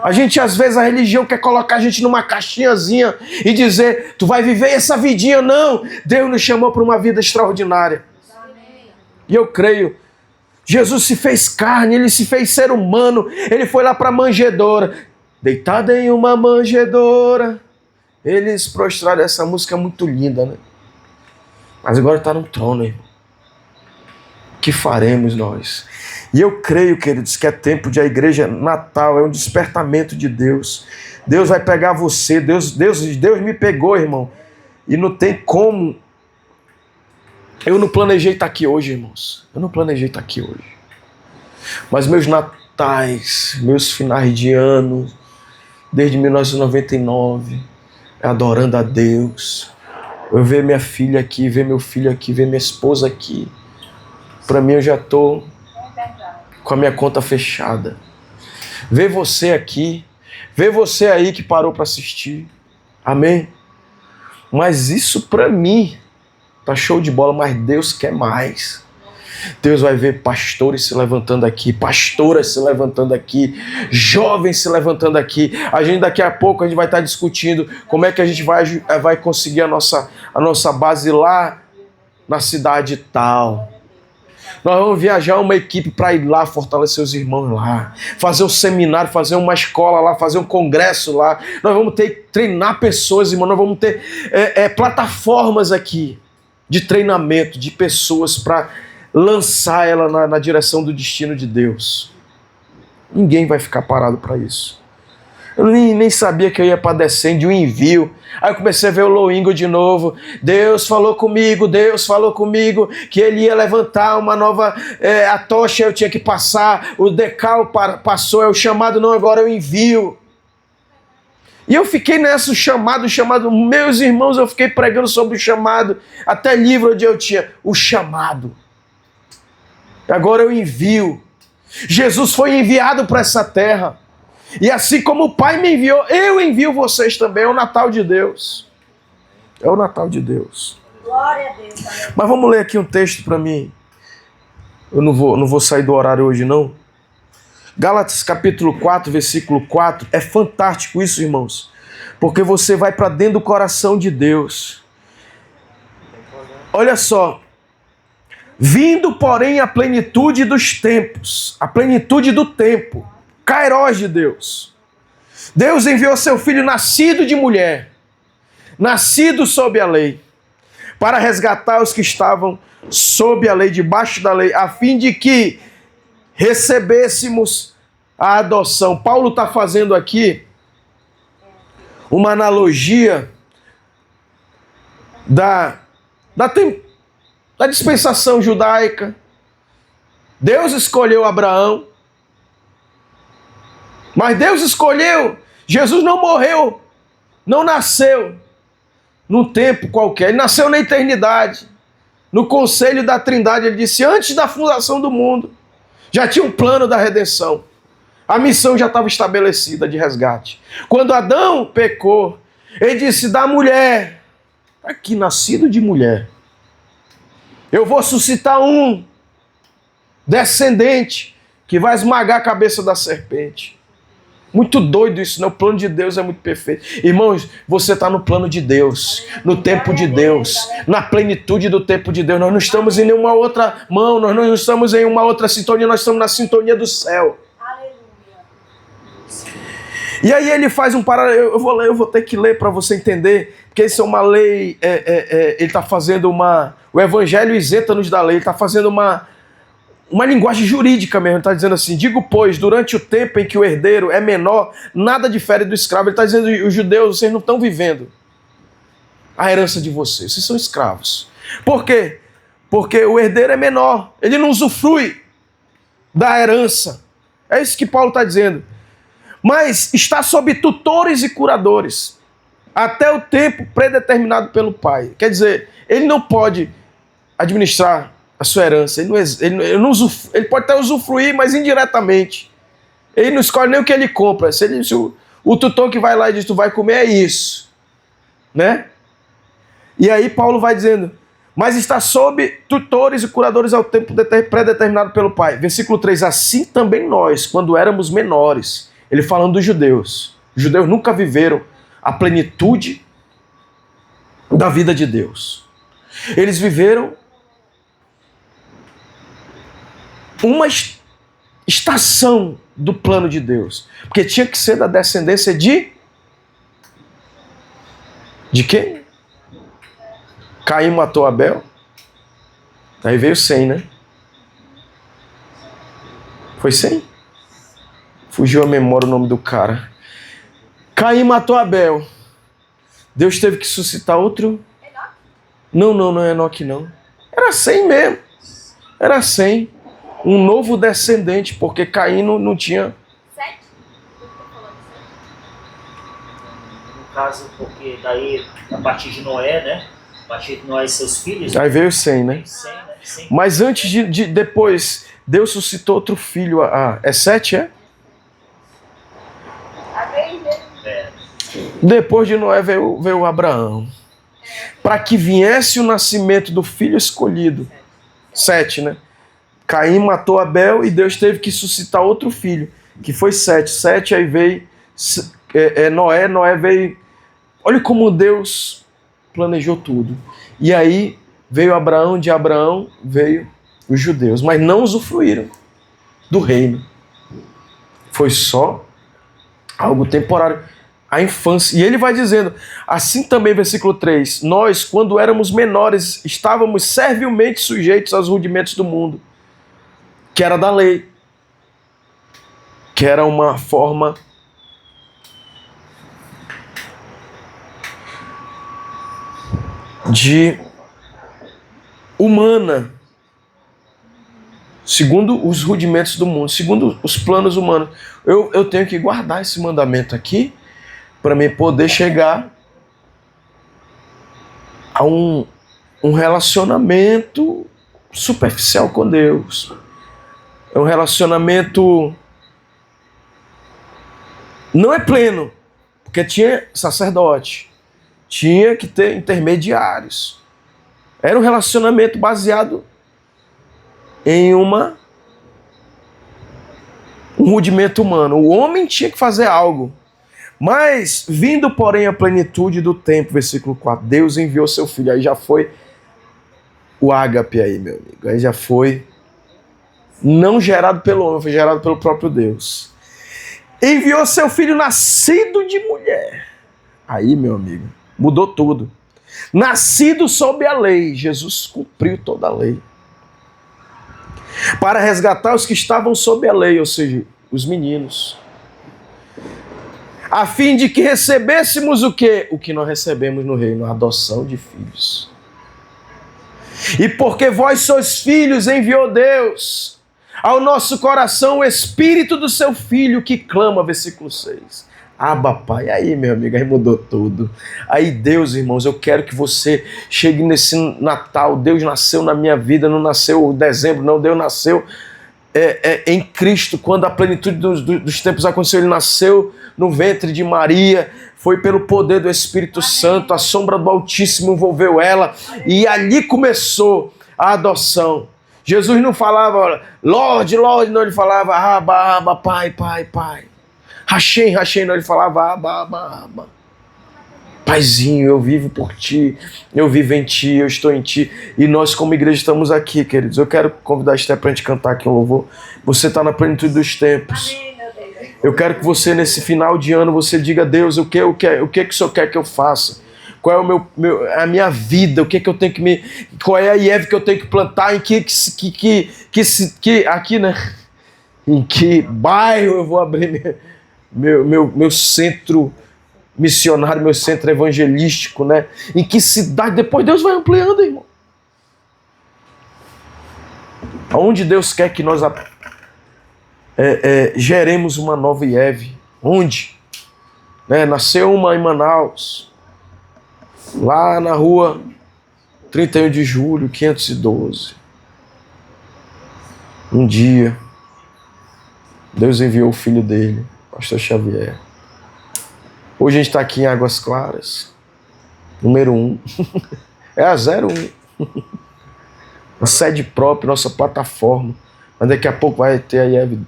A gente, às vezes, a religião quer colocar a gente numa caixinhazinha e dizer, tu vai viver essa vidinha. Não, Deus nos chamou para uma vida extraordinária. E eu creio, Jesus se fez carne, ele se fez ser humano, ele foi lá para a manjedoura, deitado em uma manjedoura, eles prostraram. Essa música é muito linda, né? Mas agora está no trono, irmão. O que faremos nós? E eu creio, queridos, que é tempo de a igreja natal, é um despertamento de Deus. Deus vai pegar você, Deus me pegou, irmão. E não tem como. Eu não planejei estar aqui hoje, irmãos. Eu não planejei estar aqui hoje. Mas meus natais, meus finais de ano, desde 1999, adorando a Deus. Eu ver minha filha aqui, ver meu filho aqui, ver minha esposa aqui. Para mim eu já estou com a minha conta fechada. Ver você aqui, ver você aí que parou para assistir. Amém? Mas isso para mim tá show de bola, mas Deus quer mais. Deus vai ver pastores se levantando aqui, pastoras se levantando aqui, jovens se levantando aqui. A gente daqui a pouco a gente vai estar discutindo como é que a gente vai conseguir a nossa base lá na cidade tal. Nós vamos viajar uma equipe para ir lá fortalecer os irmãos lá, fazer um seminário, fazer uma escola lá, fazer um congresso lá. Nós vamos treinar pessoas, irmão. Nós vamos ter plataformas aqui de treinamento de pessoas para lançar ela na direção do destino de Deus. Ninguém vai ficar parado para isso. Eu nem sabia que eu ia para Descende, o envio. Aí eu comecei a ver o Loingo de novo. Deus falou comigo que ele ia levantar uma nova... a tocha eu tinha que passar, o decal passou, é o chamado, não, agora eu envio. E eu fiquei nessa, o chamado, meus irmãos, eu fiquei pregando sobre o chamado, até livro onde eu tinha o chamado. Agora eu envio. Jesus foi enviado para essa terra. E assim como o Pai me enviou, eu envio vocês também. É o Natal de Deus. É o Natal de Deus. Glória a Deus. Mas vamos ler aqui um texto para mim. Eu não vou sair do horário hoje, não. Gálatas capítulo 4, versículo 4. É fantástico isso, irmãos. Porque você vai para dentro do coração de Deus. Olha só. Vindo, porém, a plenitude dos tempos. A plenitude do tempo. Kairós de Deus. Deus enviou seu filho nascido de mulher, nascido sob a lei, para resgatar os que estavam sob a lei, debaixo da lei, a fim de que recebêssemos a adoção. Paulo está fazendo aqui uma analogia da dispensação judaica. Deus escolheu Abraão, mas Deus escolheu. Jesus não morreu, não nasceu num tempo qualquer, ele nasceu na eternidade, no conselho da Trindade. Ele disse, antes da fundação do mundo, já tinha um plano da redenção. A missão já estava estabelecida de resgate. Quando Adão pecou, ele disse, da mulher, aqui nascido de mulher, eu vou suscitar um descendente que vai esmagar a cabeça da serpente. Muito doido isso, né? O plano de Deus é muito perfeito. Irmãos, você está no plano de Deus, no tempo de Deus, na plenitude do tempo de Deus. Nós não estamos em nenhuma outra mão, nós não estamos em uma outra sintonia, nós estamos na sintonia do céu. E aí ele faz um paralelo, eu vou ter que ler para você entender, porque isso é uma lei, ele está fazendo o evangelho isenta-nos da lei, ele está fazendo uma linguagem jurídica mesmo. Ele está dizendo assim, digo, pois, durante o tempo em que o herdeiro é menor, nada difere do escravo. Ele está dizendo, os judeus, vocês não estão vivendo a herança de vocês são escravos. Por quê? Porque o herdeiro é menor, ele não usufrui da herança. É isso que Paulo está dizendo. Mas está sob tutores e curadores, até o tempo predeterminado pelo pai. Quer dizer, ele não pode administrar a sua herança, ele pode até usufruir, mas indiretamente. Ele não escolhe nem o que ele compra. Se o tutor que vai lá e diz, tu vai comer, é isso. Né? E aí Paulo vai dizendo, mas está sob tutores e curadores ao tempo predeterminado pelo pai. Versículo 3, assim também nós, quando éramos menores, ele falando dos judeus. Os judeus nunca viveram a plenitude da vida de Deus. Eles viveram uma estação do plano de Deus. Porque tinha que ser da descendência de quem? Caim matou Abel. Aí veio Sem, né? Foi Sem? Fugiu a memória o nome do cara. Caim matou Abel. Deus teve que suscitar outro. Não é Enoque não. Era Sem mesmo. Era Sem. Um novo descendente, porque Caim não tinha. No caso, porque daí, a partir de Noé, né? A partir de Noé e seus filhos. Aí veio Sem, né? Sem, né? Sem. Mas antes de depois, Deus suscitou outro filho. É Sete, é? Depois de Noé veio Abraão. Para que viesse o nascimento do filho escolhido. Sete, né? Caim matou Abel e Deus teve que suscitar outro filho, que foi Sete. Sete, aí veio Noé. Noé veio... Olha como Deus planejou tudo. E aí veio Abraão, de Abraão veio os judeus, mas não usufruíram do reino. Foi só algo temporário. A infância. E ele vai dizendo, assim também, versículo 3, nós, quando éramos menores, estávamos servilmente sujeitos aos rudimentos do mundo, que era da lei, que era uma forma de humana, segundo os rudimentos do mundo, segundo os planos humanos. Eu tenho que guardar esse mandamento aqui para mim poder chegar a um relacionamento superficial com Deus. É um relacionamento não é pleno, porque tinha sacerdote, tinha que ter intermediários. Era um relacionamento baseado em um rudimento humano. O homem tinha que fazer algo. Mas, vindo porém a plenitude do tempo, versículo 4, Deus enviou seu filho. Aí já foi o ágape aí, meu amigo. Aí já foi não gerado pelo homem, foi gerado pelo próprio Deus. Enviou seu filho nascido de mulher. Aí, meu amigo, mudou tudo. Nascido sob a lei, Jesus cumpriu toda a lei. Para resgatar os que estavam sob a lei, ou seja, os meninos. A fim de que recebêssemos o quê? O que nós recebemos no reino, a adoção de filhos. E porque vós sois filhos, enviou Deus ao nosso coração o Espírito do seu Filho que clama, versículo 6. Abba, Pai. Aí, meu amigo, aí mudou tudo. Aí, Deus, irmãos, eu quero que você chegue nesse Natal. Deus nasceu na minha vida, não nasceu em dezembro, não. Deus nasceu em Cristo, quando a plenitude dos tempos aconteceu. Ele nasceu no ventre de Maria, foi pelo poder do Espírito Santo, a sombra do Altíssimo envolveu ela, e ali começou a adoção. Jesus não falava, Lorde, Lorde, não, ele falava, Abba, Abba, Pai, Pai, Pai. Hashem, Hashem, não, ele falava, Abba, Abba, Abba. Paizinho, eu vivo por ti, eu vivo em ti, eu estou em ti. E nós como igreja estamos aqui, queridos. Eu quero convidar a Esté para a gente cantar aqui um louvor. Você está na plenitude dos tempos. Amém, meu Deus. Eu quero que você, nesse final de ano, você diga, Deus, o que o senhor quer que eu faça? Qual é a minha vida? O que eu tenho que qual é a IEV que eu tenho que plantar? Em aqui, né? Em que bairro eu vou abrir meu centro missionário, meu centro evangelístico, né? Em que cidade? Depois Deus vai ampliando, irmão. Aonde Deus quer que nós geremos uma nova IEV? Onde? Né? Nasceu uma em Manaus, lá na rua 31 de julho, 512. Um dia, Deus enviou o filho dele, Pastor Xavier. Hoje a gente está aqui em Águas Claras, número 1. É a 01. A sede própria, nossa plataforma. Mas daqui a pouco vai ter a IEV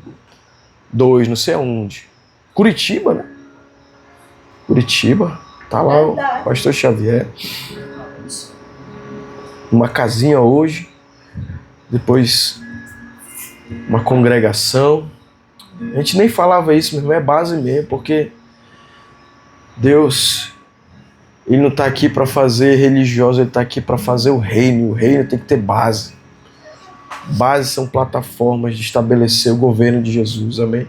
2, não sei aonde. Curitiba, né? Curitiba. Tá lá o Pastor Xavier. Uma casinha hoje. Depois uma congregação. A gente nem falava isso, meu irmão, é base mesmo, porque Deus, Ele não está aqui para fazer religioso, Ele está aqui para fazer o reino. O reino tem que ter base. Bases são plataformas de estabelecer o governo de Jesus, amém?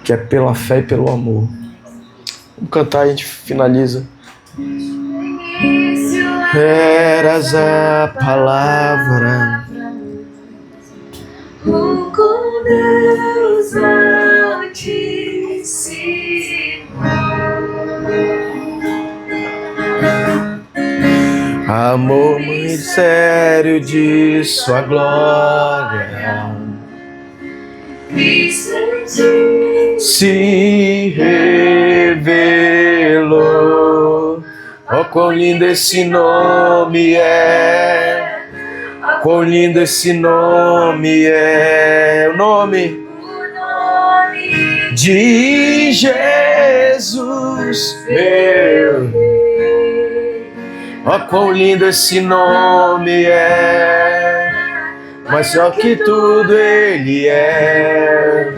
Que é pela fé e pelo amor. Vamos cantar e a gente finaliza. Eras a palavra, o com Deus altíssimo, amor mistério de sua glória, se revelou. Oh, quão lindo esse nome é, quão lindo esse nome é, o nome de Jesus, meu Rei. Oh, quão lindo esse nome é, mas só que tudo Ele é.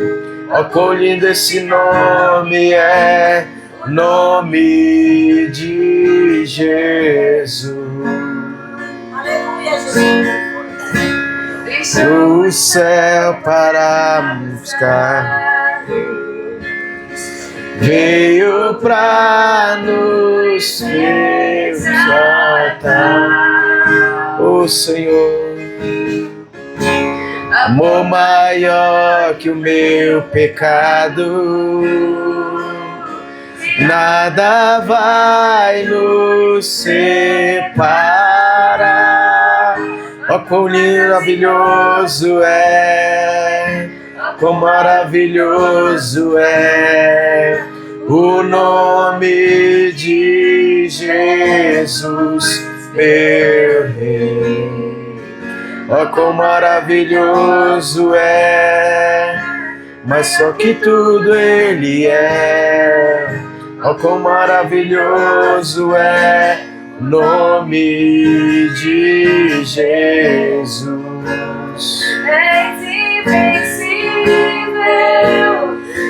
Oh, quão lindo esse nome é, nome de Jesus. Aleluia, Jesus. O céu para buscar, veio para nos resgatar. O Senhor, amor maior que o meu pecado, nada vai nos separar. Oh, quão maravilhoso é, quão maravilhoso é o nome de Jesus, meu Rei. Oh, quão maravilhoso é, mas só que tudo Ele é. Oh, quão maravilhoso é o nome de Jesus. és invencível,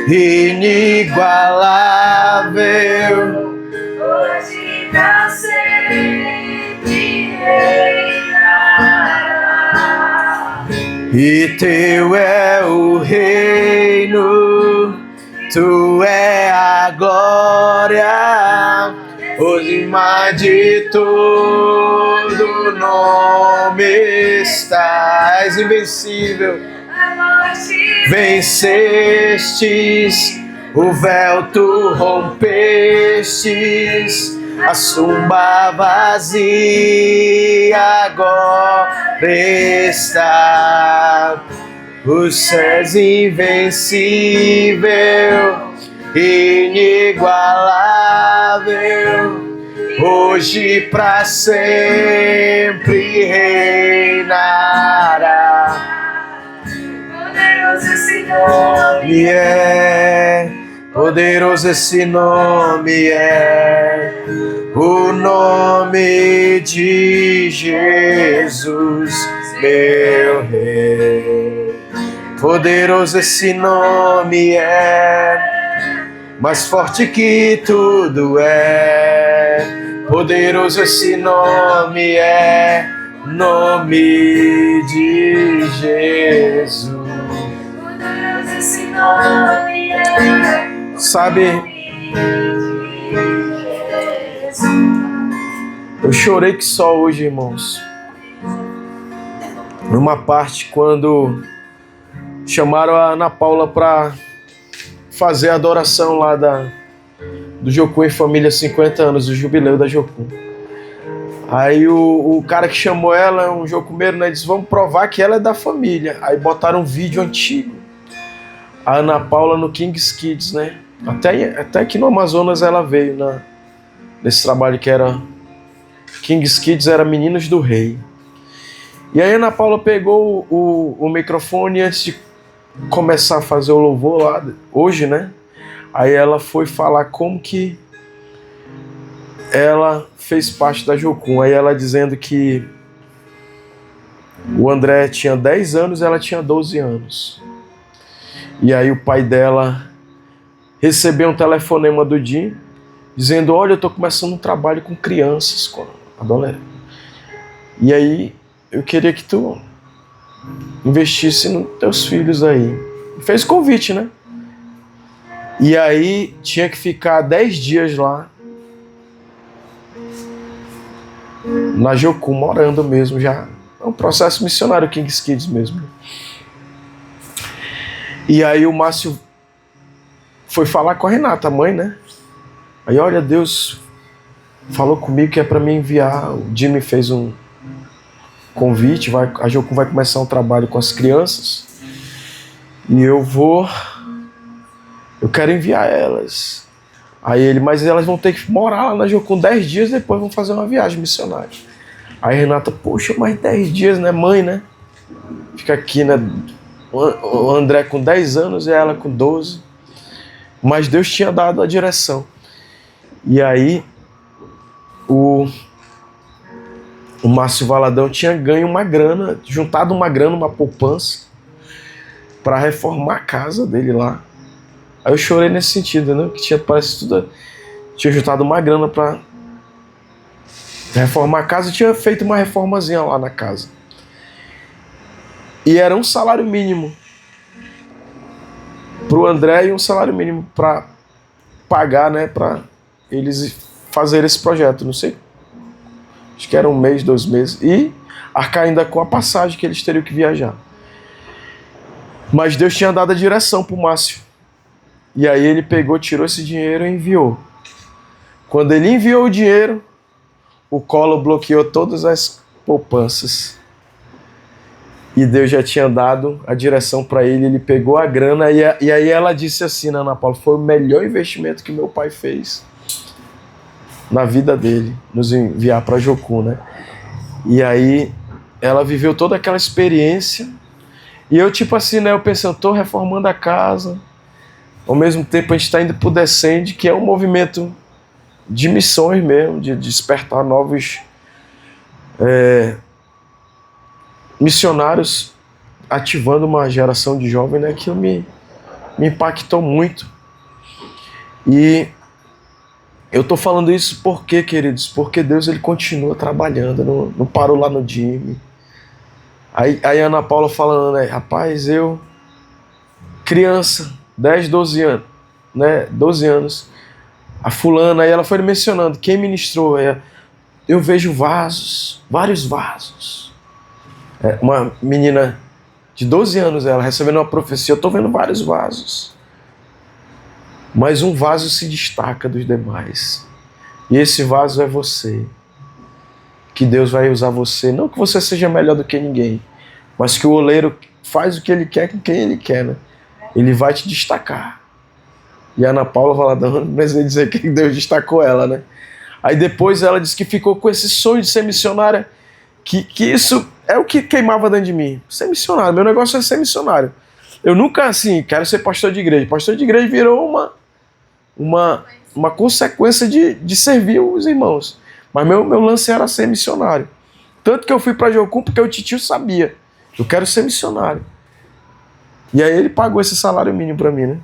Inigualável, hoje pra sempre reinará. e teu é o reino, tu é a glória, hoje mais de todo nome estás invencível. A morte Vencestes, o véu tu rompestes, a tumba vazia agora está. O céu invencível, inigualável, hoje pra sempre reinará. poderoso esse nome, E é poderoso esse nome, é o nome de Jesus, meu Rei. Poderoso esse nome é, mais forte que tudo é. Poderoso esse nome é, nome de Jesus. poderoso esse nome é. Sabe, eu chorei que só hoje, irmãos. Numa parte quando chamaram a Ana Paula para fazer a adoração lá do Jocum em Família, 50 anos, o jubileu da Jocum. Aí o cara que chamou ela, um jocumeiro, né, disse, vamos provar que ela é da família. Aí botaram um vídeo antigo. A Ana Paula no King's Kids, né? Até aqui no Amazonas ela veio nesse trabalho que era King's Kids, era Meninos do Rei. E aí a Ana Paula pegou o microfone antes de começar a fazer o louvor lá, hoje, né? Aí ela foi falar como que ela fez parte da Jocum. Aí ela dizendo que O André tinha 10 anos e ela tinha 12 anos. E aí o pai dela recebeu um telefonema do Jim, dizendo, olha, eu estou começando um trabalho com crianças, com adolescentes. E aí eu queria que tu investisse nos teus filhos aí. Fez convite, né? E aí tinha que ficar 10 dias lá, na Jocum, morando mesmo já. É um processo missionário King's Kids mesmo. E aí o Márcio foi falar com a Renata, a mãe, né? Aí, olha, Deus falou comigo que é para me enviar. O Jimmy fez um convite, a Jocum vai começar um trabalho com as crianças. E eu quero enviar elas. Aí ele, mas elas vão ter que morar lá na Jocum 10 dias, depois vão fazer uma viagem missionária. Aí Renata, poxa, mais 10 dias, né, mãe, né? Fica aqui, né? O André com 10 anos e ela com 12. Mas Deus tinha dado a direção. E aí, o Márcio Valadão tinha ganho uma grana, juntado uma grana, uma poupança, para reformar a casa dele lá. Aí eu chorei nesse sentido, né? Que tinha juntado uma grana para reformar a casa, tinha feito uma reformazinha lá na casa. E era um salário mínimo pro André e um salário mínimo para pagar, né, para eles fazerem esse projeto, não sei. Acho que era 1 mês, 2 meses e arcar ainda com a passagem que eles teriam que viajar. Mas Deus tinha dado a direção pro Márcio. E aí ele pegou, tirou esse dinheiro e enviou. Quando ele enviou o dinheiro, o Collor bloqueou todas as poupanças. E Deus já tinha dado a direção para ele, ele pegou a grana e aí ela disse assim, Ana Paula, foi o melhor investimento que meu pai fez na vida dele, nos enviar para Jocum, né? E aí ela viveu toda aquela experiência e eu tipo assim, né, eu pensando, tô reformando a casa, ao mesmo tempo a gente está indo pro Descende, que é um movimento de missões mesmo, de despertar novos missionários, ativando uma geração de jovens, né? Aquilo me impactou muito. E eu tô falando isso por quê, queridos? Porque Deus ele continua trabalhando, não parou lá no Jimmy. Aí a Ana Paula falando, né? Rapaz, eu, criança, 10, 12 anos, né? 12 anos, a fulana, aí ela foi mencionando, quem ministrou, eu vejo vasos, vários vasos. Uma menina de 12 anos, ela recebendo uma profecia, eu estou vendo vários vasos. Mas um vaso se destaca dos demais. E esse vaso é você. Que Deus vai usar você. Não que você seja melhor do que ninguém, mas que o oleiro faz o que ele quer com quem ele quer, né? Ele vai te destacar. E a Ana Paula Valadão, não precisa dizer que Deus destacou ela, né? Aí depois ela disse que ficou com esse sonho de ser missionária, que isso é o que queimava dentro de mim. Ser missionário, meu negócio é ser missionário. Eu nunca, assim, quero ser pastor de igreja. Pastor de igreja virou uma consequência de servir os irmãos. Mas meu lance era ser missionário. Tanto que eu fui para Jocum porque o titio sabia. Eu quero ser missionário. E aí ele pagou esse salário mínimo para mim, né?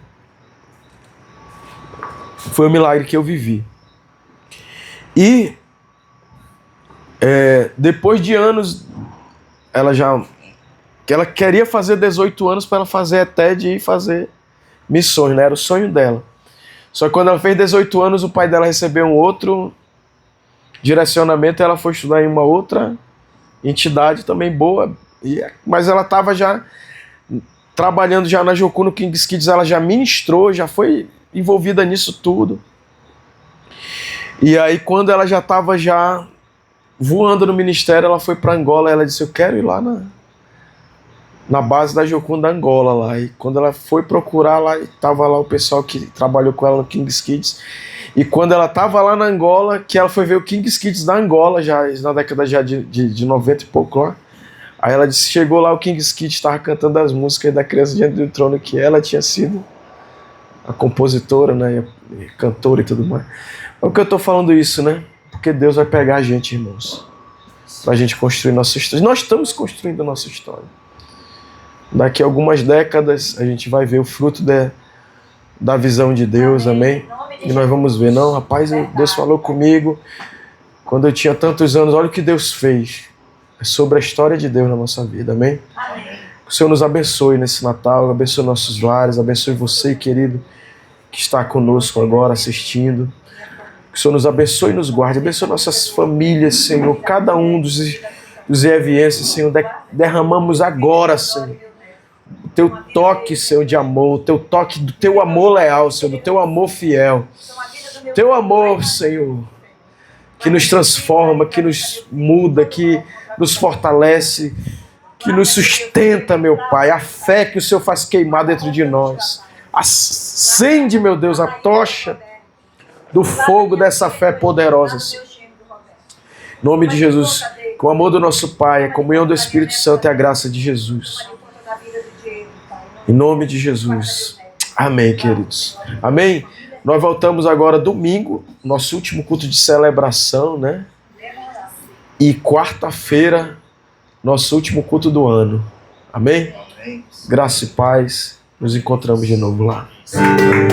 Foi um milagre que eu vivi. E depois de anos, ela queria fazer 18 anos para ela fazer até de ir fazer missões, né? Era o sonho dela. Só que quando ela fez 18 anos, o pai dela recebeu um outro direcionamento, ela foi estudar em uma outra entidade também boa, mas ela estava já trabalhando já na Jocum, no King's Kids, ela já ministrou, já foi envolvida nisso tudo. E aí quando ela já estava já voando no ministério, ela foi para Angola, ela disse, eu quero ir lá na base da Jocum da Angola lá. E quando ela foi procurar lá, estava lá o pessoal que trabalhou com ela no King's Kids. E quando ela estava lá na Angola, que ela foi ver o King's Kids da Angola, já na década já de 90 e pouco lá. Aí ela disse, chegou lá, o King's Kids estava cantando as músicas da Criança Diante do Trono, que ela tinha sido a compositora, né, e cantora e tudo mais. Por que eu estou falando isso, né? Porque Deus vai pegar a gente, irmãos. para a gente construir nossa história. Nós estamos construindo a nossa história. Daqui a algumas décadas a gente vai ver o fruto da visão de Deus, amém? E nós vamos ver, não, rapaz, Deus falou comigo quando eu tinha tantos anos, olha o que Deus fez. É sobre a história de Deus na nossa vida, amém? Que o Senhor nos abençoe nesse Natal, abençoe nossos lares, abençoe você, querido, que está conosco agora assistindo. Que o Senhor nos abençoe e nos guarde, abençoe nossas famílias, Senhor, cada um dos EVS, Senhor, derramamos agora, Senhor, o teu toque, Senhor, de amor, o teu toque do teu amor leal, Senhor, do teu amor fiel, teu amor, Senhor, que nos transforma, que nos muda, que nos fortalece, que nos sustenta, meu Pai, a fé que o Senhor faz queimar dentro de nós. Acende, meu Deus, a tocha do fogo dessa fé poderosa, Senhor. Em nome de Jesus, com o amor do nosso Pai, a comunhão do Espírito Santo e a graça de Jesus. Em nome de Jesus. Amém, queridos. Amém? Nós voltamos agora domingo, nosso último culto de celebração, né? E quarta-feira, nosso último culto do ano. Amém? Graça e paz. Nos encontramos de novo lá. Amém.